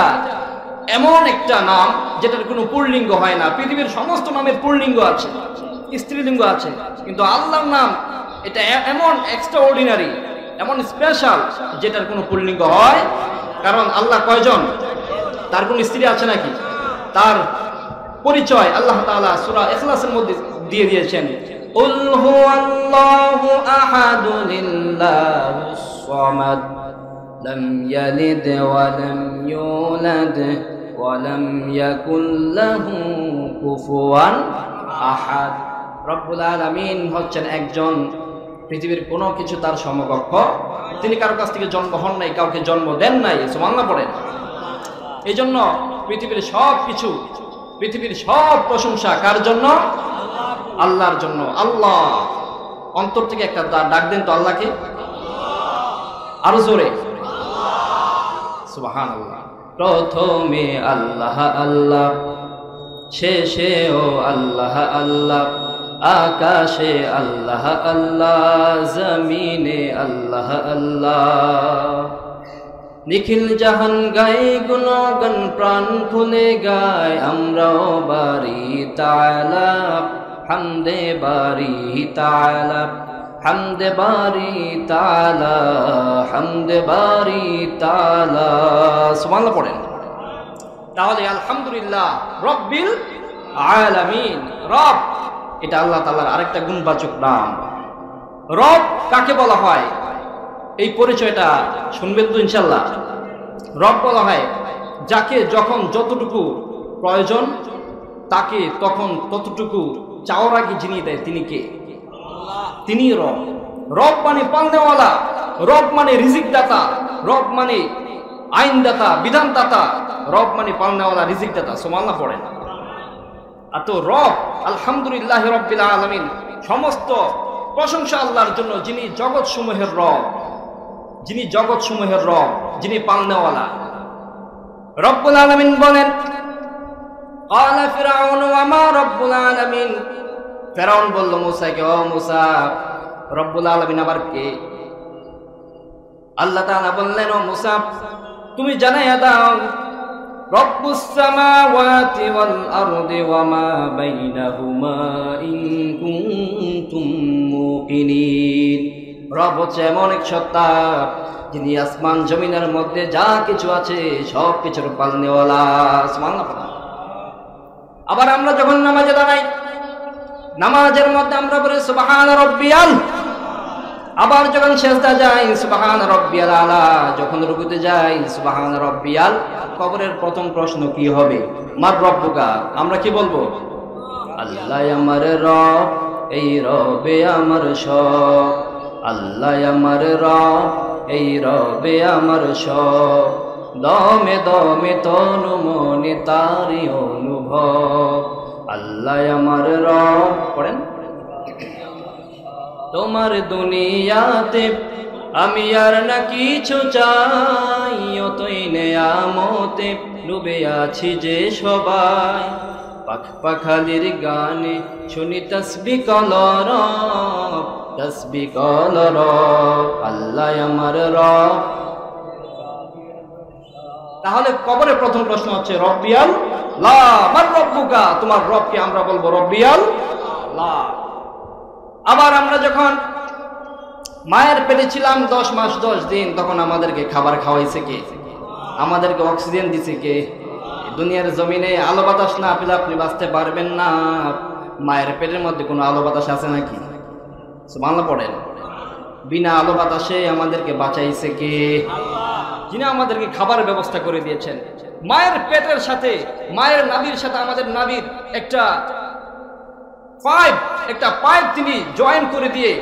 এমন একটা নাম যেটার কোনো পুল্লিঙ্গ হয় না। পৃথিবীর সমস্ত নামের পুল্লিঙ্গ আছে, স্ত্রীলিঙ্গ আছে, কিন্তু আল্লাহর নাম এটা এমন এক্সট্রা অর্ডিনারি, এমন স্পেশাল, যেটার কোনো পুল্লিঙ্গ হয়। কারণ আল্লাহ কয়জন? তার কোন স্ত্রী আছে নাকি? তার পরিচয় আল্লাহ তাআলা সূরা ইখলাসের মধ্যে দিয়ে দিয়েছেন, কুল হুয়াল্লাহু আহাদু লিল্লাহুস সামাদ লাম ইয়ালিদ ওয়া লাম ইউলাদ ওয়া লাম ইয়াকুল লাহু কুফুয়ান আহাদ। রব্বুল আলামিন হচ্ছেন একজন, পৃথিবীর কোনো কিছু তার সমকক্ষ। তিনি কারো কাছ থেকে জন্ম হন নাই, কাউকে জন্ম দেন নাই। সুবহানাল্লাহ পড়েন। এই জন্য পৃথিবীর সব কিছু, পৃথিবীর সব প্রশংসা কার জন্য? আল্লাহর জন্য। আল্লাহ, অন্তর থেকে একটা ডাক দেন তো আল্লাহকে, আরো জোরে সুবহানাল্লাহ। প্রথমে আল্লাহ আল্লাহ, শেষেও আল্লাহ আল্লাহ, আকাশে আল্লাহ আল্লাহ, জমিনে আল্লাহ আল্লাহ। নিখিল জাহান গায় গুণগান, প্রাণ খুলে গায় আমরাও বারি তাআলা, হামদে বারি তাআলা, হামদে বারি তাআলা, হামদে বারি তাআলা। সুবহানাল্লাহ পড়েন। তাহলে আলহামদুলিল্লাহ রব্বিল আলামিন, রব এটা আল্লাহ তাআলার আরেকটা গুণবাচক নাম। রব কাকে বলা হয়? এই পরিচয়টা শুনবেন তো ইনশাআল্লাহ। রব বলা হয় যাকে যখন যতটুকু প্রয়োজন, তাকে তখন ততটুকু চাওয়ার আগে যিনি দেয়, তিনি কে? তিনি রব। রব মানে পালনেওয়ালা, রব মানে রিজিক দাতা, রব মানে আইনদাতা, বিধানদাতা, রব মানে পালনেওয়ালা, রিজিক দাতা। সুবহানাল্লাহ পড়েন। আর তো রব আলহামদুলিল্লাহ রব্বিল আলামিন, সমস্ত প্রশংসা আল্লাহর জন্য, যিনি জগৎ সমূহের রব, যিনি জগৎ সমূহের রব, যিনি পালনেওয়ালা। রব্বুল আলামিন বলেন ক্বালা ফিরআউন ওয়া মা রব্বুল আলামিন। ফিরআউন বলল মুসাকে, ও মুসা, রব্বুল আলামিন আবার কে? আল্লাহ তাআলা বললেন, ও মুসা, তুমি জানাইয়া দাও, রব্বুস সামাওয়াতি ওয়াল আরদি ওয়া মা বাইনাহুমা ইন কুনতুম মুকিনিন। রব হচ্ছে এমন এক সত্তা, যিনি আসমান জমিনের মধ্যে যা কিছু আছে সব কিছুর পালনেওয়ালা। সুবহানাল্লাহ। আবার আমরা যখন নামাজে দাঁড়াই, নামাজের মধ্যে আমরা বলি সুবহান রাব্বিয়াল, আবার যখন সেজদা যাই সুবহান রাব্বিয়াল আলা, যখন রুকুতে যাই সুবহান রাব্বিয়াল। কবরের প্রথম প্রশ্ন কি হবে? মার রব্বুকা, আমরা কি বলবো? আল্লাহ আমার রব, এই রবে আমার সব, আল্লাহ আমার রব, এই রবে আমার সব, দমে দমে তনু মনে তারি অনুভব, আল্লাহ আমার রব। পড়েন, তোমার দুনিয়াতে আমি আর না কিছু চাই, অতই নেয়ামতে ডুবে আছি যে সবাই, পাখ পাখালির গানে শুনি তসবিহ কলরব, তসবিহ কলরব, আল্লাহ আমার রব। তাহলে কবরের প্রথম প্রশ্ন হচ্ছে রব্বিয়াল লা, মার রব্বুকা, তোমার রবকে আমরা বলবো রব্বিয়াল লা। আবার আমরা যখন মায়ের পেটে ছিলাম 10 মাস 10 দিন, তখন আমাদেরকে খাবার খাওয়াইছে কে? আমাদেরকে অক্সিজেন দিছে কে? দুনিয়ার জমিনে আলো বাতাস না পেলে আপনি বাঁচতে পারবেন না। মায়ের পেটের মধ্যে কোনো আলো বাতাস আছে নাকি? সুবহানাল্লাহ পড়েন। বিনা আলো বাতাসে আমাদেরকে বাঁচাইছে কে? যিনি আমাদেরকে খাবার ব্যবস্থা করে দিয়েছেন। মায়ের পেটের সাথে, মায়ের নাভির সাথে আমাদের নাভির একটা পাইপ তিনি জয়েন করে দিয়ে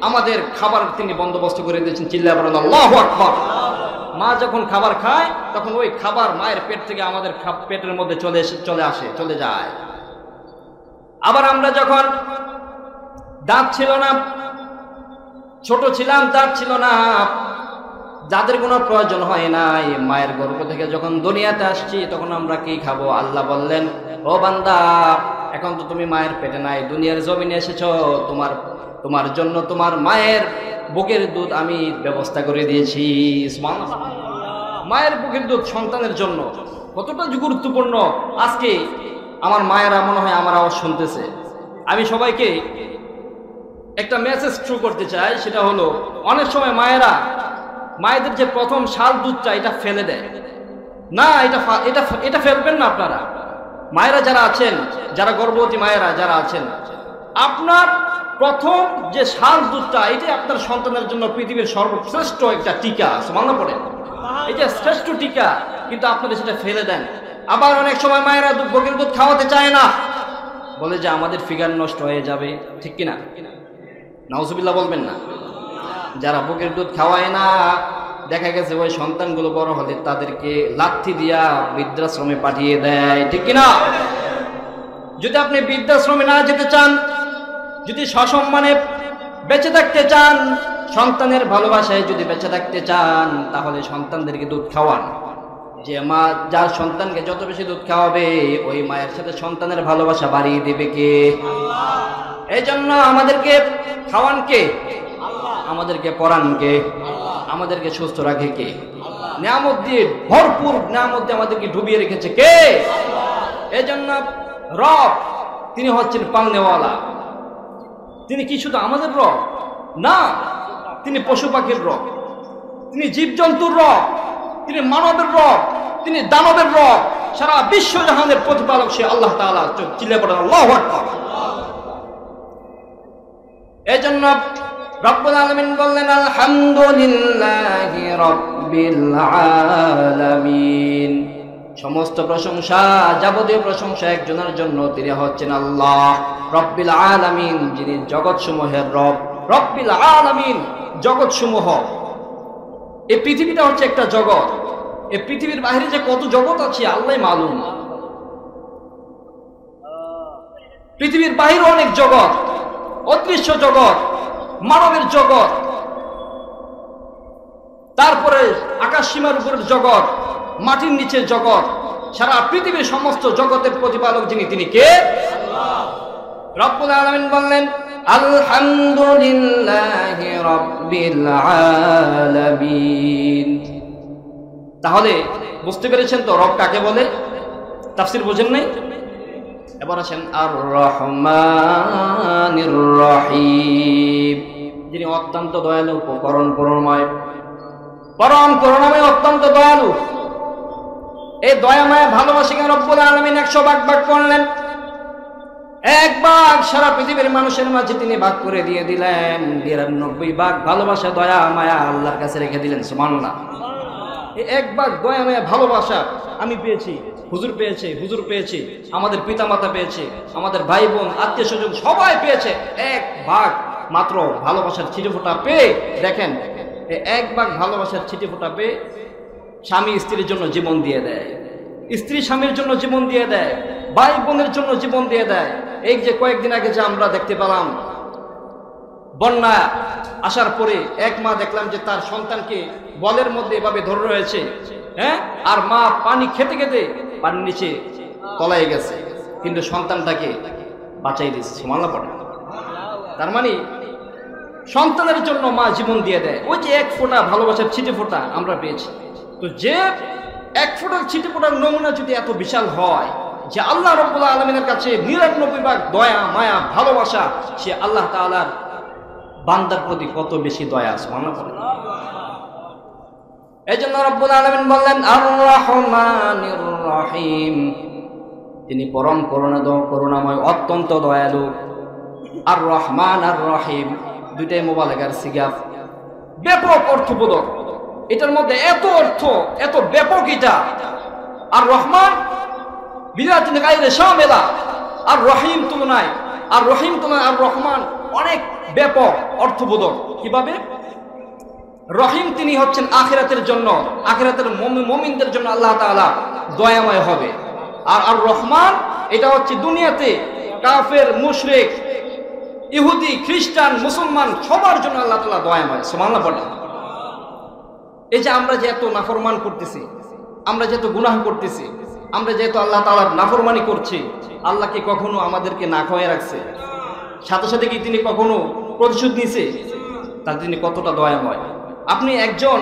আমাদের খাবার তিনি বন্দোবস্ত করে দিয়েছেন। চিল্লায়ে বলেন আল্লাহু আকবার। মা যখন খাবার খায় তখন ওই খাবার মায়ের পেট থেকে আমাদের পেটের মধ্যে চলে যায়। আবার আমরা যখন দাঁত ছিল না, ছোট ছিলাম, দাঁত ছিল না, যাদের কোনো প্রয়োজন হয় নাই, মায়ের গর্ভ থেকে যখন দুনিয়াতে আসছি তখন আমরা কি খাবো? আল্লাহ বললেন, ও বান্দা, এখন তো তুমি মায়ের পেটে নাই, দুনিয়ার জমিনে এসেছো, তোমার জন্য তোমার মায়ের বুকের দুধ আমি ব্যবস্থা করে দিয়েছি। মায়ের বুকের দুধ সন্তানের জন্য কতটা গুরুত্বপূর্ণ। আজকে আমার মায়েরা মনে হয় আমার আওয়াজ শুনতেছে। আমি সবাইকে একটা মেসেজ থ্রু করতে চাই, সেটা হলো অনেক সময় মায়েদের যে প্রথম শাল দুধটা এটা ফেলে দেয় না, এটা ফেলবেন না আপনারা। মায়েরা যারা আছেন, যারা গর্ভবতী মায়েরা যারা আছেন, আপনার প্রথম যে শাল দুধটা এটাই আপনার সন্তানের জন্য পৃথিবীর সর্বশ্রেষ্ঠ একটা টিকা। সুবহানাল্লাহ পড়েন। এটা শ্রেষ্ঠ টিকা, কিন্তু আপনারা সেটা ফেলে দেন। আবার অনেক সময় মায়েরা বুকের দুধ খাওয়াতে চায় না, বলে যে আমাদের ফিগার নষ্ট হয়ে যাবে, ঠিক কিনা? নাউজুবিল্লাহ বলবেন না। যারা বুকের দুধ খাওয়ায় না, দেখা গেছে ওই সন্তানগুলো বড় হলে তাদেরকে লাথি দিয়া বৃদ্ধাশ্রমে পাঠিয়ে দেয়, ঠিক কিনা? যদি আপনি বৃদ্ধাশ্রমে না যেতে চান, যদি সসম্মানে বেঁচে থাকতে চান, সন্তানের ভালোবাসায় যদি বেঁচে থাকতে চান, তাহলে সন্তানদেরকে দুধ খাওয়ান। যে মা যার সন্তানকে যত বেশি দুধ খাওয়াবে, ওই মায়ের সাথে সন্তানের ভালোবাসা বাড়িয়ে দেবে কে? এই জন্য আমাদেরকে খাওয়ান কে? আমাদেরকে পড়ান কে? আমাদেরকে সুস্থ রাখে কে? নিয়ামত দিয়ে ভরপুর নিয়ামত দিয়ে আমাদেরকে ডুবিয়ে রেখেছে কে? এই জন্য রব তিনি হচ্ছেন পালনেওয়ালা। তিনি কি শুধু আমাদের রব না, তিনি পশু পাখির রব, তিনি জীবজন্তুর রব, তিনি মানবের রব, তিনি দানবের রব, সারা বিশ্ব জাহানের প্রতিপালক সে আল্লাহ তাআলা। চিল্লায়ে পড়েন আল্লাহু আকবার। এই জন্য রব্বুল আলামিন বললেন আলহামদুলিল্লাহি রাব্বিল আলামিন। সমস্ত প্রশংসা, যাবতীয় প্রশংসা একজনের জন্য, তিনি হচ্ছেন আল্লাহ রব্বিল আলামিন, যিনি জগৎসমূহের রব। রব্বিল আলামিন, জগৎসমূহ। এই পৃথিবীটা হচ্ছে একটা জগৎ। এই পৃথিবীর বাইরে যে কত জগৎ আছে আল্লাহই মালুম। পৃথিবীর বাইরে অনেক জগৎ, অদৃশ্য জগৎ, মানবের জগৎ, তারপরে আকাশ সীমার উপরের জগৎ, মাটির নিচের জগৎ, সারা পৃথিবীর সমস্ত জগতের প্রতিপালক যিনি, তিনি কে? আল্লাহ। রব্বুল আলামিন বললেন আলহামদুলিল্লাহি রাব্বিল আলামিন। তাহলে বুঝতে পেরেছেন তো রব কাকে বলে? তাফসীর বুঝেন নাই? এবার আসেন আর রহমানির রহিম, যিনি অত্যন্ত দয়ালু, পরম করুণাময়, অত্যন্ত দয়ালু। এই দয়াময় ভালোবাসাকে রব্বুল আলামিন 100 ভাগ করলেন। এক ভাগ সারা পৃথিবীর মানুষের মাঝে তিনি ভাগ করে দিয়ে দিলেন, ৯২ ভাগ ভালোবাসা দয়া মায়া আল্লাহর কাছে রেখে দিলেন। সুবহানাল্লাহ। এই এক ভাগ দয়া মায়া ভালোবাসা আমি পেয়েছি, হুজুর পেয়েছে, হুজুর পেয়েছে, আমাদের পিতামাতা পেয়েছে, আমাদের ভাই বোন আত্মীয় স্বজন সবাই পেয়েছে। এক ভাগ মাত্র ভালোবাসার ছিটেফোঁটা পেয়ে দেখেন, এক ভাগ ভালোবাসার ছিটেফোঁটা পেয়ে স্বামী স্ত্রীর জন্য জীবন দিয়ে দেয়, স্ত্রী স্বামীর জন্য জীবন দিয়ে দেয়, ভাই বোনের জন্য জীবন দিয়ে দেয়। এই যে কয়েকদিন আগে যে আমরা দেখতে পেলাম বন্যা আসার পরে এক মা দেখলাম যে তার সন্তানকে বলের মধ্যে এভাবে ধরে রয়েছে, হ্যাঁ, আর মা পানি খেতে খেতে পানির নিচে তলায় গেছে, কিন্তু সন্তানটাকে বাঁচাই দিয়েছে। সুবহানাল্লাহ পড়ে। তার মানে সন্তানের জন্য মা জীবন দিয়ে দেয়। ওই যে এক ফোঁটা ভালোবাসার ছিটে ফোঁটা আমরা পেয়েছি। তো যে এক ফোঁটার ছিটে ফোঁটার নমুনা যদি এত বিশাল হয়, যে আল্লাহ রাব্বুল আলামিনের কাছে ৯৯ ভাগ দয়া মায়া ভালোবাসা, সে আল্লাহ তাআলার বান্দার প্রতি কত বেশি দয়া আছে। এই জন্য রাব্বুল আলামিন বললেন আর রহমানির রহিম, তিনি পরম করুণাময় অত্যন্ত দয়ালু। আর রহমান আর রহিম দুইটাই মুবালাগার সিগা, ব্যাপক অর্থবোধক। এটার মধ্যে এত অর্থ, এত ব্যাপক এটা। আর রহমান বিরাতিন গায়রে শামিলা, আর রহিম তুলনায় আর রহমান অনেক ব্যাপক অর্থবোধক। কিভাবে? রহিম তিনি হচ্ছেন আখিরাতের জন্য, আখিরাতের মুমিনদের জন্য আল্লাহ তাআলা দয়াময় হবে। আর রহমান এটা হচ্ছে দুনিয়াতে কাফের, মুশরিক, ইহুদি, খ্রিস্টান, মুসলমান সবার জন্য আল্লাহ তাআলা দয়াময়। সুবহানাল্লাহ বলে। এই যে আমরা যে এত নাফরমান করতেছি, আমরা যেহেতু গুনাহ করতেছি, আমরা যেহেতু আল্লাহ তাআলার নাফরমানি করছি, আল্লাহ কি কখনো আমাদেরকে না খাওয়ায় রাখছে? সাথে সাথে কি তিনি কখনো প্রতিশোধ নিয়েছে? তার তিনি কতটা দয়াময়। আপনি একজন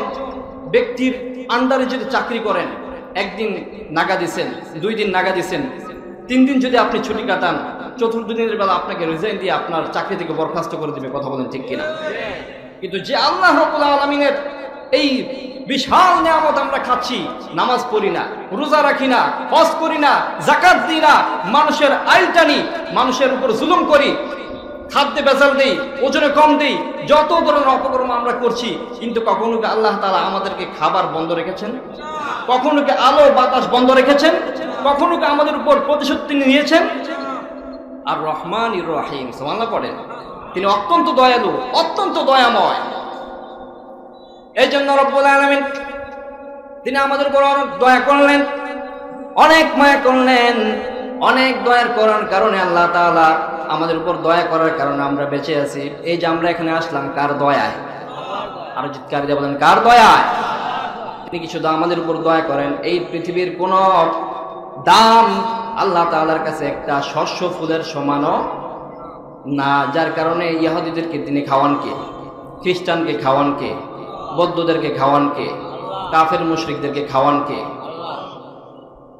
ব্যক্তির আন্ডারে যদি চাকরি করেন, একদিন নাগা দিছেন, ২ দিন নাগা দিছেন, ৩ দিন যদি আপনি ছুটি কাটান, চতুর্থ দিনের বেলা আপনাকে রিজাইন দিয়ে আপনার চাকরি থেকে বরখাস্ত করে দিবে। কথা বলেন ঠিক কিনা? কিন্তু যে আল্লাহ রাব্বুল আলামিনের এই বিশাল নিয়ামত আমরা খাচ্ছি, নামাজ পড়ি না, রোজা রাখি না, হজ করি না, যাকাত দিই না, মানুষের আইল টানি, মানুষের উপর জুলুম করি, খাদ্যে ভেজাল দেই, ওজনে কম দেই, যত ধরনের অপকর্ম আমরা করছি, কিন্তু কখনো কি আল্লাহ তাআলা আমাদেরকে খাবার বন্ধ রেখেছেন? কখনো কি আলো বাতাস বন্ধ রেখেছেন? কখনো কি আমাদের উপর প্রতিশোধ তিনি নিয়েছেন? আর রহমানির রহিম, সুবহানাল্লাহ পড়েন। তিনি অত্যন্ত দয়ালু, অত্যন্ত দয়াময়। এই জন্য রব্বুল আলামিন তিনি আমাদের উপর অনেক দয়া করলেন, অনেক মায়া করলেন। অনেক দয়ার করার কারণে আল্লাহ তাআলা আমাদের উপর দয়া করার কারণে আমরা বেঁচে আছি। এই যে আমরা এখানে আসলাম কার দয়ায়? আরো চিৎকার দিয়ে বলেন কার দয়ায়? তিনি কি শুধু আমাদের উপর দয়া করেন? এই পৃথিবীর কোন দাম আল্লাহ তাআলার কাছে একটা শস্য ফুলের সমানও না, যার কারণে ইহুদিদেরকে তিনি খাওয়ান কে, খ্রিস্টানকে খাওয়ান কে, বৌদ্ধদেরকে খাওয়ান কে, কাফের মুশরিকদেরকে খাওয়ান কে?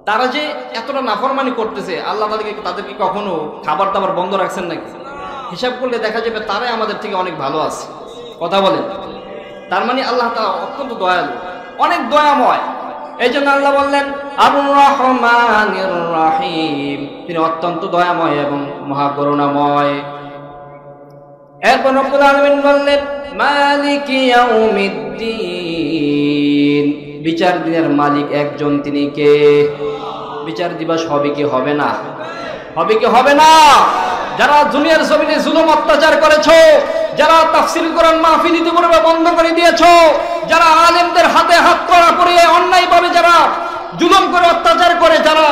তারা যে এতটা নাফরমানি করতেছে, আল্লাহ তাদেরকে কখনো খাবার দাবার বন্ধ রাখছেন নাকি? হিসাব করলে দেখা যাবে তারাই আমাদের থেকে অনেক ভালো আছে। কথা বলেন। তার মানে আল্লাহ তাআলা অত্যন্ত দয়ালু, অনেক দয়াময়। এই জন্য আল্লাহ বললেন আর রহমানির রহিম, তিনি অত্যন্ত দয়াময় এবং মহাকরুণাময়। এরপর রব্বুল আলামিন বললেন মালিকি ইয়াউমিদ্দিন, বিচার দিনের মালিক একজন, তিনি কে? বিচার দিবস হবে কি হবে না? হবে কি হবে না? যারা দুনিয়ার জমিনে জুলুম অত্যাচার করেছো, যারা তাফসীর কোরআন মাহফিল ইতিপূর্বে বন্ধ করে দিয়েছো, যারা আলেমদের হাতে হাত কড়া পরিয়ে অন্যায়ভাবে যারা জুলুম করে অত্যাচার করে, যারা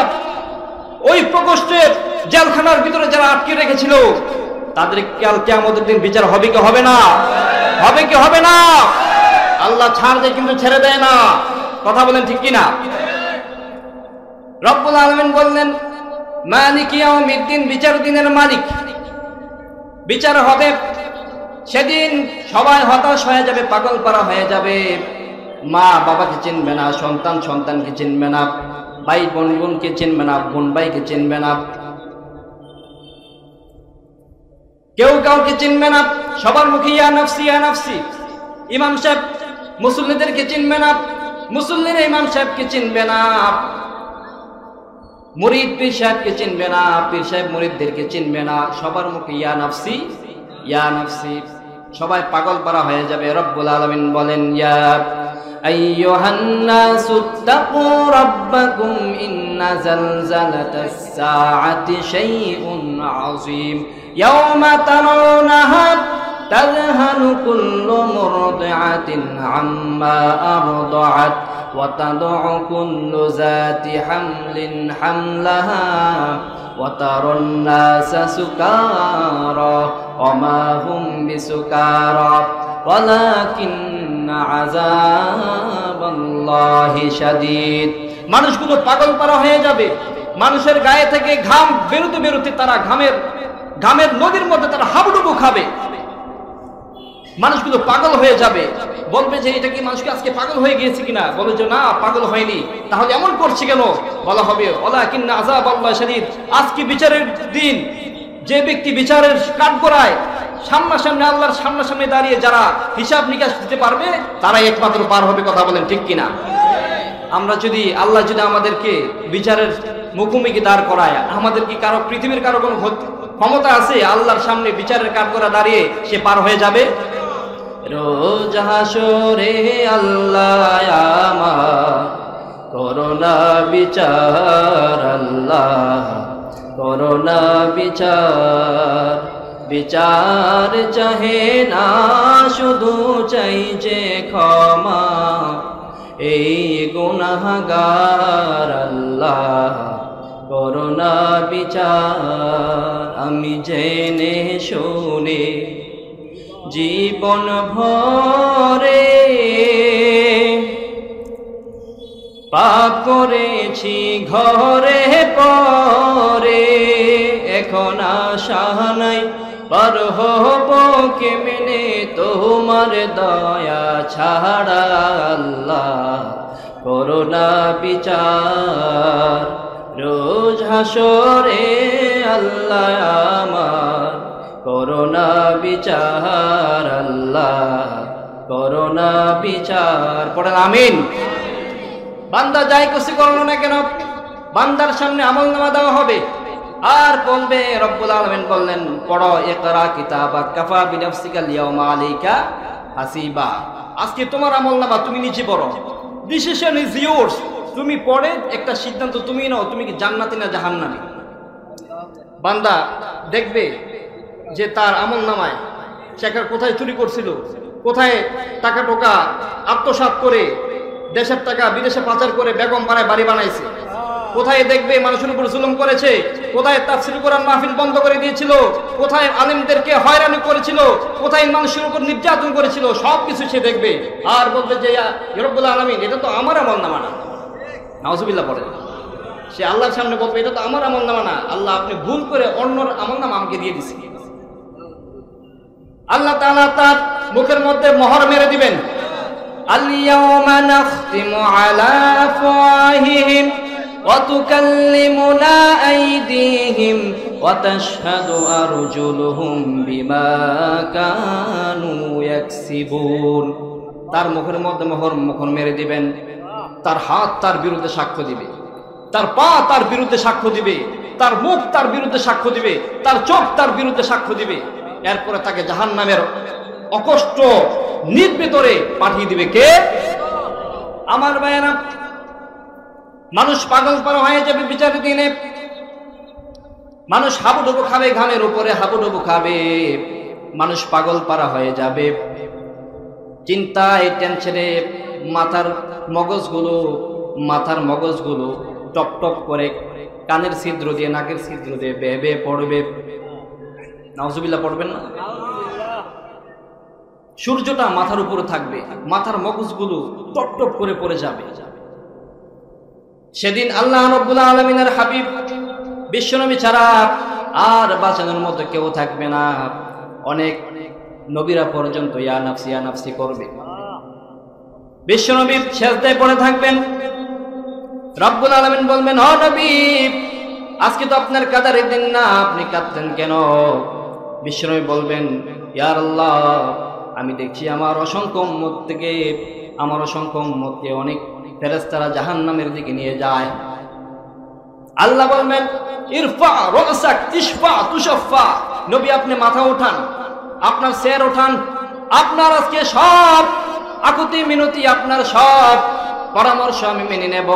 ওই প্রকোষ্ঠের জেলখানার ভিতরে যারা আটকে রেখেছিল, তাদের কাল কিয়ামতের দিন বিচার হবে কি হবে না? হবে কি হবে না? আল্লাহ ছাড় দেয় কিন্তু ছেড়ে দেয় না। কথা বলেন ঠিক কিনা? রব্বুল আলামিন বললেন মালিকি ইয়াউমিদ্দিন, বিচার দিনের মালিক। বিচার হবে সেদিন, সবাই হতাশ হয়ে যাবে, পাগল পারা হয়ে যাবে। মা বাবাকে চিনবে না, সন্তান সন্তানকে চিনবে না, ভাই বোন বোনকে চিনবে না, বোন ভাইকে চিনবে না, কেউ কাউকে চিনবে না। সবার মুখে ইয়া নাফসি ইয়া নাফসি। ইমাম সাহেব মুসল্লিদেরকে চিনবে না, মুসল্লিরা ইমাম সাহেবকে চিনবে না। মুরিদ পীর সাহেবকে চিনবে না, পীর সাহেব মুরিদদেরকে চিনবে না, সবার মুখে ইয়া নাফসি ইয়া নাফসি, সবাই পাগল পারা হয়ে যাবে। রব্বুল আলামিন বলেন, ইয়া আইয়ুহান নাসু তাকু রাব্বাকুম ইন্না জালজালাতাস সাআতি শাইউন আযীম ইয়াওমা তারাউনাহা তাযহালু কুল্লু মুরদিআতিন আম্মা আরদাআত ওয়া তাদউ কুল্লু যাতি হামলিন হামলাহা ওয়া তারান নাসা সুকারা ওয়া মা হুম বিসুকারা ওয়ালাকিন্না আযাবাল্লাহি শাদীদ। মানুষগুলো পাগল পারা হয়ে যাবে, মানুষের গায়ে থেকে ঘাম বেরোতে বেরোতে তারা ঘামের নদীর মধ্যে তারা হাবুডুবু খাবে। মানুষগুলো পাগল হয়ে যাবে, বলবে যে এটা কি মানুষকে আজকে পাগল হয়ে গিয়েছে কিনা, বলে যে না পাগল হয়নি, তাহলে এমন করছে কেন? বলা হবে ওয়ালাকিন্না আযাবাল্লাহি শাদীদ। আজকে বিচারের দিন, যে ব্যক্তি বিচারের কাঠগড়ায় সামনাসামনি আল্লাহর সামনাসামনি দাঁড়িয়ে যারা হিসাব নিকাশ দিতে পারবে তারাই একমাত্র পার হবে। কথা বলেন ঠিক কিনা? আমরা যদি আল্লাহ যদি আমাদেরকে বিচারের মুখোমুখি দাঁড় করায়, আমাদের কি কারো পৃথিবীর কারো কোনো ক্ষমতা আছে আল্লাহর সামনে বিচারের কাঠগড়া দাঁড়িয়ে সে পার হয়ে যাবে? রোজ হাসরে আল্লাহ আমার করোনা বিচার, আল্লাহ করোনা বিচার, বিচার চাহে না শুধু চাই যে ক্ষমা, এই গুনাহগার আল্লাহ করোনা বিচার। আমি জেনে শুনে জীবন ভরে পাপ করেছি ঘরে পরে, এখন আশা নাই পার হব কেমনে তোমার দয়া ছাড়া, আল্লাহ করোনা বিচার। রোজ হাসরে আল্লাহ আমার করোনা বিচার, আল্লাহ করোনা বিচার। পড়েন আমিন। বান্দা যাই কিছু করলো না কেন, বান্দার সামনে আমলনামা দেওয়া হবে, আর বলবে রব্বুল আলামিন বললেন পড়ো ইকরা কিতাবাক কাফা বিনাফসিকা লিয়াউমা আলাইকা হাসিবা। আজকে তোমার আমলনামা তুমি নিজে পড়ো, ডিসিশন ইজ ইয়োর্স। তুমি পড়ে একটা সিদ্ধান্ত তুমি নাও, তুমি কি জান্নাতি না জাহান্নামী। বান্দা দেখবে যে তার আমলনামায় সে কোথায় চুরি করছিল, কোথায় টাকা টোকা আত্মসাৎ করে দেশের টাকা বিদেশে পাচার করে বেগম পাড়ায় বাড়ি বানাইছে, কোথায় দেখবে মানুষের উপর জুলুম করেছে, কোথায় তাফসীর কোরআন মাহফিল বন্ধ করে দিয়েছিল, কোথায় আলেমদেরকে হয়রানি করেছিল, কোথায় মানুষের উপর নির্যাতন করেছিল, সবকিছু সে দেখবে আর বলবে যে ইয়া রব্বুল আলামিন এটা তো আমার আমলনামা না। নাউজুবিল্লাহ পড়ে সে আল্লাহর সামনে বলবে এটা তো আমার আমলনামা না, আল্লাহ আপনি ভুল করে অন্যর আমলনামা আমাকে দিয়ে দিয়েছেন। আল্লাহ তাআলা তার মুখের মধ্যে মোহর মেরে দিবেন, আল-ইয়াওমা নাখতিমু আলা আফওয়াহিহিম ওয়া তুকাল্লিমুনা আইদিহিম ওয়া তাশহাদু আরজুলুহুম বিমা কানু ইয়াকসিবুন। তার মুখের মধ্যে মোহর মেরে দিবেন, তার হাত তার বিরুদ্ধে সাক্ষ্য দিবে, তার পা তার বিরুদ্ধে সাক্ষ্য দিবে, তার মুখ তার বিরুদ্ধে সাক্ষ্য দিবে, তার চোখ তার বিরুদ্ধে সাক্ষ্য দিবে। এরপরে তাকে জাহান্নামের অকষ্ট নির্ভেতরে পাঠিয়ে দিবে কে? আমার ভাইয়েরা, মানুষ পাগল পারা হয়ে যাবে বিচারের দিনে। মানুষ হাবুডুবু খাবে, ঘামের উপরে হাবুডুবু খাবে, মানুষ পাগল পারা হয়ে যাবে। চিন্তায় টেনশনে মাথার মগজগুলো টপ টপ করে কানের ছিদ্র দিয়ে নাকের ছিদ্র দিয়ে বেয়ে বেয়ে পড়বে। নাউজুবিল্লাহ পড়বেন না? সূর্যটা মাথার উপরে থাকবে, মাথার মগজগুলো টপ টপ করে পড়ে যাবে। সেদিন আল্লাহ রাব্বুল আলামিনের হাবিব বিশ্বনবী ছাড়া আর বাঁচানোর মতো কেউ থাকবে না। অনেক নবীরা পর্যন্ত ইয়া নাফসি ইয়া নাফসি করবে। বিশ্বনবী সিজদায় পড়ে থাকবেন, রব্বুল আলামিন বলবেন ও নবী আজকে তো আপনার কাদারের দিন না, আপনি কাঁদতেন কেন? বিশ্বনবী বলবেন ইয়া আল্লাহ আমি দেখছি আমার অসংখ্য উম্মতকে অনেক ফেরেশতারা জাহান্নামের দিকে নিয়ে যায়। আল্লাহ বলবেন ইরফা রাসাক ইশফা তুশাফা, নবী আপনি মাথা ওঠান, আপনার চেয়ার ওঠান, আপনার আজকে সব আকুতি মিনতি, আপনার সব পরামর্শ আমি মেনে নেব।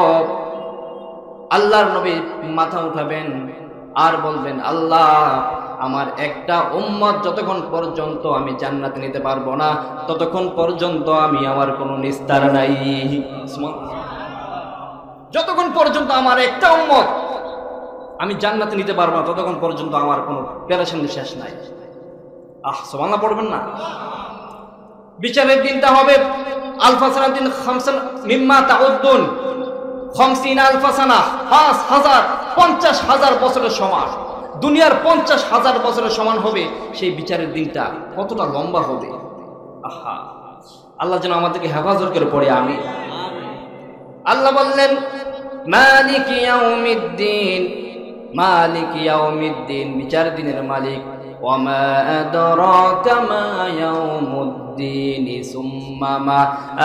আল্লাহর নবী মাথা উঠাবেন আর বলবেন, আল্লাহ আমার একটা উম্মত যতক্ষণ পর্যন্ত আমি জান্নাতে নিতে পারবো না ততক্ষণ পর্যন্ত আমি আমার কোনো নিস্তার নাই। যতক্ষণ পর্যন্ত আমার একটা উম্মত আমি জান্নাতে নিতে পারবো না ততক্ষণ পর্যন্ত আমার কোনো পেরেশানি শেষ নাই। সুবহানাল্লাহ পড়বেন না? বিচারের দিনটা হবে আলফা সানাতিন খামসান মিম্মা তাউদ্দুন, 50 আলফা সানা, 50,000 বছরের সমান, দুনিয়ার 50,000 বছরের সমান হবে সেই বিচারের দিনটা। কতটা লম্বা হবে! আহা, আল্লাহ যেন আমাদেরকে হেফাজত করে পড়ে আমি। আল্লাহ বললেন মালিক ইয়াউমিদ্দিন, মালিক ইয়াউমিদ্দিন, বিচার দিনের মালিক। ওয়ামা আদরাকা মা ইয়াউমুদ্দিন, সুম্মা মা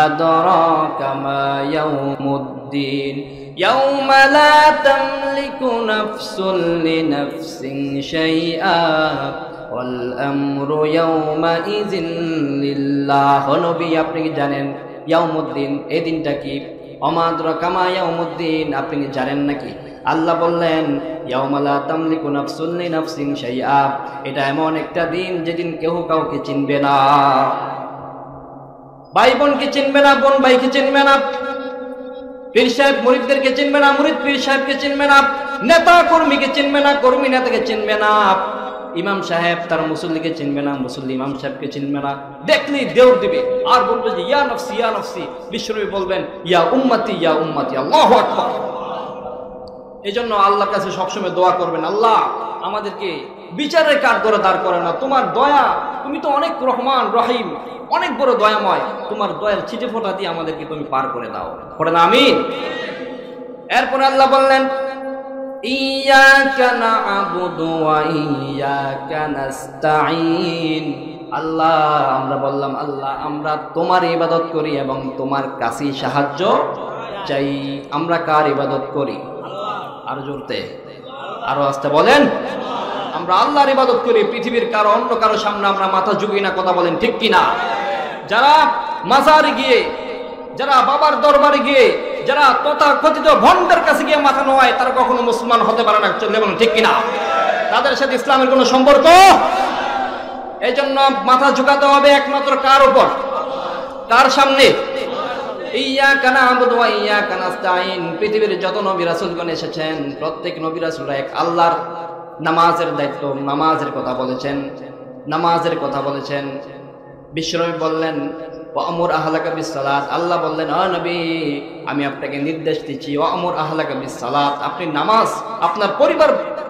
আদরাকা মা ইয়াউমুদ্দিন, ইয়াউমা লা তামলিকু নাফসুন লিনাফসিন শাইআ ওয়াল আমরু ইয়াউমা ইযিন লিল্লাহ। নবী আপনি কি জানেন ইয়াউমুদ্দিন এই দিনটা কি? ওমা আদরাকা মা ইয়াউমুদ্দিন, আপনি কি জানেন নাকি? আল্লাহ বললেন ইয়াউমা লা তামলিকু নাফসুন লিনাফসিন শাইআ, এটা এমন একটা দিন যেদিন কেউ কাউকে চিনবে না। ভাই বোনকে চিনবে না, বোন ভাইকে চিনবে না, পীর সাহেব মুরিদদেরকে চিনবে না, মুরিদ পীর সাহেবকে চিনবে না, নেতা কর্মীকে চিনবে না, কর্মী নেতাকে চিনবে না, ইমাম সাহেব তার মুসল্লিকে চিনবে না, মুসল্লি ইমাম সাহেবকে চিনবে না। দেখলেই দেউর দিবে আর বলবে যে ইয়া নফসি ইয়া নফসি। বিশ্বনবী বলবেন ইয়া উম্মতি ইয়া উম্মতি। আল্লাহু আকবার। এই জন্য আল্লাহর কাছে সবসময় দোয়া করবেন, আল্লাহ আমাদেরকে বিচারের কাঠগড়ে দাঁড় করে না। তোমার দয়া, তুমি তো অনেক রহমান রহিম, অনেক বড় দয়াময়, তোমার দয়ার ছিটে ফোঁটা দিয়ে আমাদেরকে তুমি পার করে দাও। পড়েন আমিন। এরপরে আল্লাহ বললেন ইয়াকা না'বুদু ওয়া ইয়াকা নাস্তাঈন। আল্লাহ আমরা বললাম, আল্লাহ আমরা তোমার ইবাদত করি এবং তোমার কাছেই সাহায্য চাই। আমরা কার ইবাদত করি? আরো জোরতে, আরো আস্তে বলেন। আমরা আল্লাহর ইবাদত করি, পৃথিবীর কারো অন্য কারো সামনে আমরা মাথা ঝুঁকি না। কথা বলেন ঠিক কিনা? যারা মাজারে গিয়ে, যারা বাবার দরবারে গিয়ে, যারা তথাকথিত ভণ্ডের কাছে গিয়ে মাথা নোয়ায়, তারা কখনো মুসলমান হতে পারে না। চলে বলেন ঠিক কিনা? তাদের সাথে ইসলামের কোনো সম্পর্ক। এই জন্য মাথা ঝুঁকাতে হবে একমাত্র কার উপর? কার সামনে? ইয়াকা না'বুদু ওয়া ইয়াকা নাস্তাঈন। পৃথিবীর যত নবী রাসূলগণ এসেছেন প্রত্যেক নবী রাসূলরা এক আল্লাহর নামাজের দায়িত্ব, নামাজের কথা বলেছেন, নামাজের কথা বলেছেন। বিশ্বনবী বললেন ওয়া'মুর আহলাকা বিস-সালাত। আল্লাহ বললেন ও নবী আমি আপনাকে নির্দেশ দিচ্ছি ওয়া'মুর আহলাকা বিস-সালাত, আপনি নামাজ, আপনার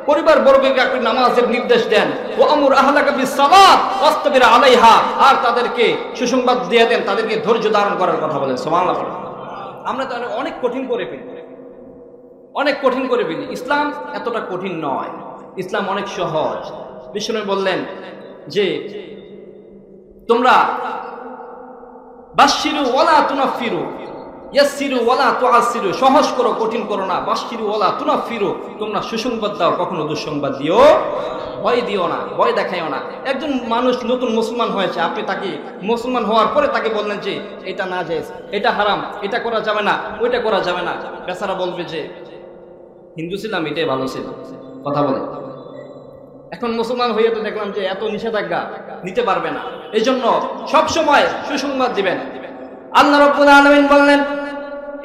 পরিবার বর্গকে আপনি নামাজের নির্দেশ দেন। ওয়া'মুর আহলাকা বিস-সালাত ওয়াসতাবির আলাইহা, আর তাদেরকে সুসংবাদ দিয়ে দেন, তাদেরকে ধৈর্য ধারণ করার কথা বলেন। সুবহানাল্লাহ। আমরা তো অনেক কঠিন করে ফেলি, অনেক কঠিন করে ফেলি। ইসলাম এতটা কঠিন নয়, ইসলাম অনেক সহজ। বিশ্বনবী বললেন যে তোমরা বাশশিরু ওয়ালা তুনাফিরু, ইয়াসসিরু ওয়ালা তুআসসিরু, সহজ করো কঠিন করো না। বাশশিরু ওয়ালা তুনাফিরু, তোমরা সুসংবাদ দাও, কখনো দুঃসংবাদ দিও, ভয় দিও না, ভয় দেখাইও না। একজন মানুষ নতুন মুসলমান হয়েছে, আপনি তাকে মুসলমান হওয়ার পরে তাকে বললেন যে এটা নাজায়েজ, এটা হারাম, এটা করা যাবে না, ওইটা করা যাবে না, বেচারা বলবে যে হিন্দু ছিলাম এটাই ভালো ছিল। কথা বলে। এখন মুসলমান হয়ে তো দেখলাম যে এত নিষেধাজ্ঞা নিতে পারবে না। এই জন্য সবসময় সুসংবাদ দিবেন। আল্লাহ রাব্বুল আলামিন বললেন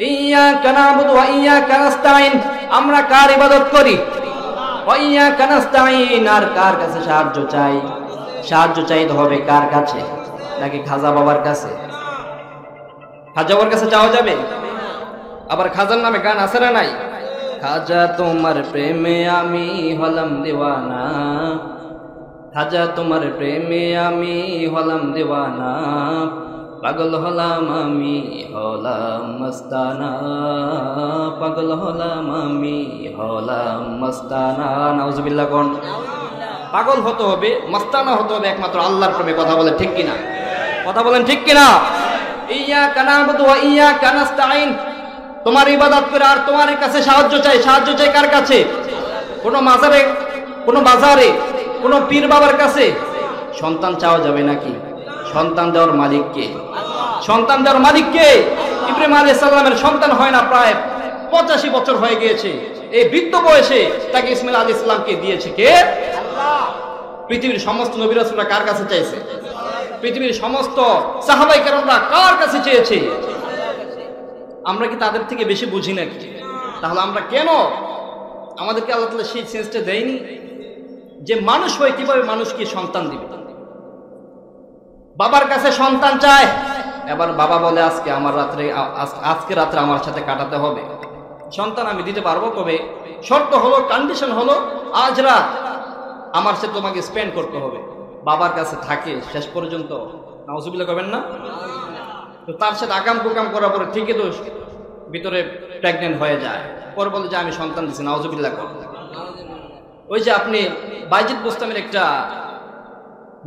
ইয়াকা না'বুদু ওয়া ইয়াকা নাস্তাঈন, আমরা কার ইবাদত করি? ওয়া ইয়াকা নাস্তাঈন, আর কার কাছে সাহায্য চাই? সাহায্য চাইতে হবে কার কাছে? নাকি খাজা বাবার কাছে? খাজা বাবার কাছে যাওয়া যাবে? আবার খাজার নামে গান আছে না নাই? খাজা তোমার প্রেমে আমি হলাম দিওয়ানা, খাজা তোমার প্রেমে আমি হলাম দিওয়ানা, পাগল হলাম আমি হলাম মস্তানা, পাগল হলাম আমি হলাম মস্তানা। নাউজুবিল্লাহ কোন? পাগল হতে হবে, মস্তানা হতে হবে একমাত্র আল্লাহর প্রেমে। কথা বলেন ঠিক কিনা? কথা বলেন ঠিক কিনা? ইয়াকা না'বুদু ওয়া ইয়াকা নাস্তাঈন, তোমার ইবাদত করে আর তোমার কাছে সাহায্য চাই। সাহায্য চাই কার কাছে? কোনো মাজারে, কোনো বাজারে, কোনো পীর বাবার কাছে সন্তান চাওয়া যাবে নাকি? সন্তান দেওয়ার মালিক কে? সন্তান দেওয়ার মালিক কে? ইব্রাহিম আলাইহিস সালামের সন্তান হয় না, প্রায় 85 বছর হয়ে গিয়েছে। এই বৃদ্ধ বয়সে তাকে ইসমাইল আলাইহিস সালামকে দিয়েছে কে? আল্লাহ। পৃথিবীর সমস্ত নবী রাসূলরা কার কাছে চাইছে? পৃথিবীর সমস্ত সাহাবায়ে কেরামরা কার কাছে চেয়েছে? আমরা কি তাদের থেকে বেশি বুঝি নাকি? তাহলে আমরা কেন, আমাদেরকে আল্লাহ তাআলা সেই সেন্সটা দেয়নি যে মানুষ হয়ে কিভাবে মানুষকে সন্তান দিবে? বাবার কাছে সন্তান চায়, এবার বাবা বলে আজকে রাত্রে আমার সাথে কাটাতে হবে। সন্তান আমি দিতে পারবো, তবে শর্ত হলো, কন্ডিশন হলো আজ রাত আমার সাথে তোমাকে স্পেন্ড করতে হবে। বাবার কাছে থাকে শেষ পর্যন্ত, নাউজুবিল্লাহ করবেন না? তো তার সাথে আকাম কুকাম করার পরে ঠিকই তো ভিতরে প্রেগনেন্ট হয়ে যায়, পরে বলে যে আমি সন্তান দিচ্ছি, নাউজুবিল্লাহ কর। ওই যে আপনি বাইজিদ বোস্তামের একটা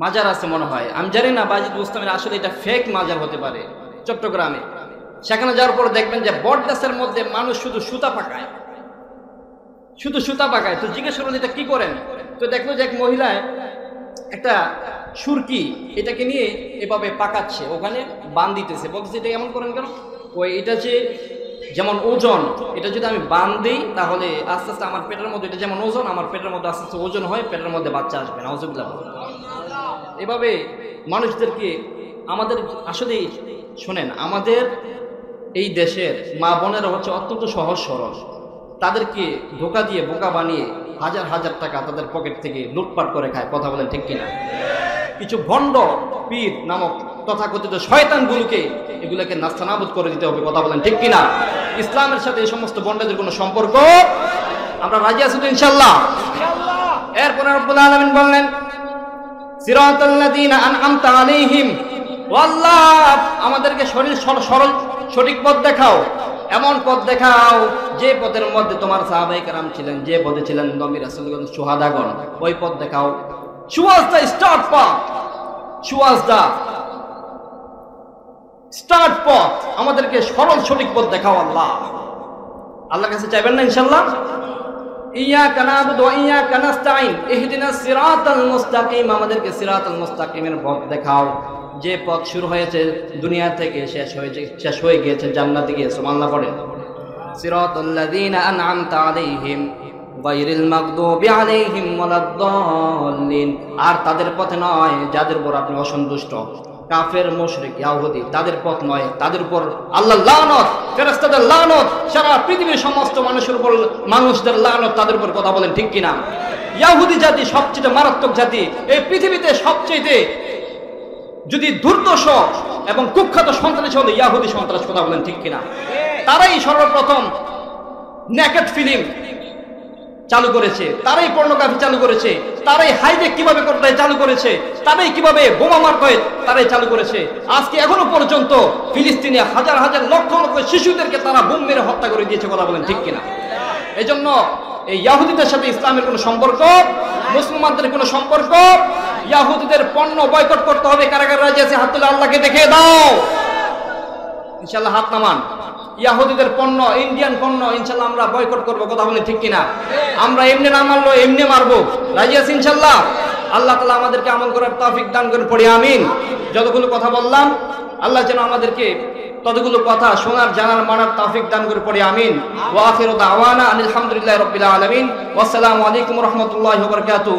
মাজার আছে মনে হয়, আমি জানি না বাইজিদ বোস্তামের আসলে এটা ফেক মাজার হতে পারে, চট্টগ্রামে। সেখানে যাওয়ার পরে দেখবেন যে বট গাছের মধ্যে মানুষ শুধু সুতা পাকায়, শুধু সুতা পাকায়। তো জিজ্ঞেস করলেন এটা কি করেন? তো দেখলো যে এক মহিলায় একটা সুরকি এটাকে নিয়ে এভাবে পাকাচ্ছে, ওখানে বান দিতেছে। বলতেছে এটা এমন করেন কেন? ওই এটা যে যেমন ওজন, এটা যদি আমি বান দিই তাহলে আস্তে আস্তে আমার পেটের মধ্যে, এটা যেমন ওজন, আমার পেটের মধ্যে আস্তে আস্তে ওজন হয়, পেটের মধ্যে বাচ্চা আসবে। নাউজুবিল্লাহ। এভাবে মানুষদেরকে আমাদের আসলে শোনেন, আমাদের এই দেশের মা বোনেরা হচ্ছে অত্যন্ত সহজ সরল, তাদেরকে ধোকা দিয়ে বোকা বানিয়ে হাজার হাজার টাকা তাদের পকেট থেকে লুটপাট করে খায়। কথা বলেন ঠিক কিনা? কিছু ভণ্ড পীর নামক তথাকথিত শয়তানগুলোকে এগুলোকে নাস্তানাবুদ করে দিতে হবে। কথা বলেন ঠিক কিনা? ইসলামের সাথে এই সমস্ত ভণ্ডদের কোনো সম্পর্ক আমরা রাজি আছি তো ইনশাআল্লাহ? এরপরে রব্বুল আলামিন বললেন সিরাতাল্লাযীনা আনআমতা আলাইহিম, ও আল্লাহ আমাদেরকে সরল সঠিক পথ দেখাও, এমন পথ দেখাও যে পথের মধ্যে তোমার সাহাবায়ে কেরাম ছিলেন, যে পথে ছিলেন নবী রাসূলগণ, শুহাদাগণ, ওই পথ দেখাও। Show us the start path. Show us the start path. আমাদেরকে সরল সঠিক পথ দেখাও আল্লাহ। আল্লাহর কাছে চাইবেন না ইনশাআল্লাহ? ইয়্যাকা না'বুদু ওয়া ইয়্যাকা নাস্তাঈন ইহদিনাস সিরাতাল মুস্তাকিম, আমাদেরকে সিরাতাল মুস্তাকিমের পথ দেখাও, যে পথ শুরু হয়েছে দুনিয়া থেকে শেষ হয়ে গিয়েছে জান্নাতে গিয়ে। সুবহানাল্লাহ পড়েন। সিরাতাল্লাযীনা আন'আমতা আলাইহিম গায়রিল মাগদুবি আলাইহিম ওয়ালাদ-দাল্লিন, আর তাদের পথে নয় যাদের উপর আপনি অসন্তুষ্ট, কাফের, মুশরিক, ইহুদি, তাদের পথ নয়, তাদের উপর আল্লাহর লানত, ফেরেশতাদের লানত, সারা পৃথিবীর সমস্ত মানুষের উপর মানুষদের লানত, তাদের উপর। কথা বলেন ঠিক কিনা? ইহুদি জাতি সবচেয়ে মারাত্মক জাতি এই পৃথিবীতে, সবচেয়ে যদি দুর্দশ এবং কুখ্যাত সন্ত্রাসী হলো ইহুদি সন্ত্রাস। কথা বলেন ঠিক কিনা? তারাই সর্বপ্রথম নেকেড ফিল্ম চালু করেছে, তারাই পর্নোগ্রাফি চালু করেছে, তারাই হাইজ্যাক কিভাবে করতে হয় চালু করেছে, তারাই কিভাবে বোমা মারতে হয় তারাই চালু করেছে। আজকে এখনো পর্যন্ত ফিলিস্তিনে হাজার হাজার লক্ষ লক্ষ শিশুদেরকে তারা বোম মেরে হত্যা করে দিয়েছে। কথা বলেন ঠিক কিনা? এজন্য এই ইহুদিদের সাথে ইসলামের কোনো সম্পর্ক, মুসলমানদের কোনো সম্পর্ক, ইহুদিদের পণ্য বয়কট করতে হবে। কারাগার রাজি আছে? হাত তুলে আল্লাহকে দেখিয়ে দাও। ইনশাআল্লাহ হাত নামান। ইহুদিদের পণ্য, ইন্ডিয়ান পণ্য ইনশাআল্লাহ আমরা বয়কট করব। কথা বলেন ঠিক কিনা? আমরা এমনি না মারলো এমনি মারবো। রাজি আছি ইনশাআল্লাহ? আল্লাহ তাআলা আমাদেরকে আমল করার তৌফিক দান করেন, পড়ি আমিন। যতগুলো কথা বললাম আল্লাহ যেন আমাদেরকে ততগুলো কথা শোনার, জানার, মানার তৌফিক দান করে, পড়ি আমিন। ওয়া আখিরু দাওয়ানা আলহামদুলিল্লাহি রাব্বিল আলামিন। ওয়া আসসালামু আলাইকুম ওয়া রাহমাতুল্লাহি ওয়া বারাকাতুহু।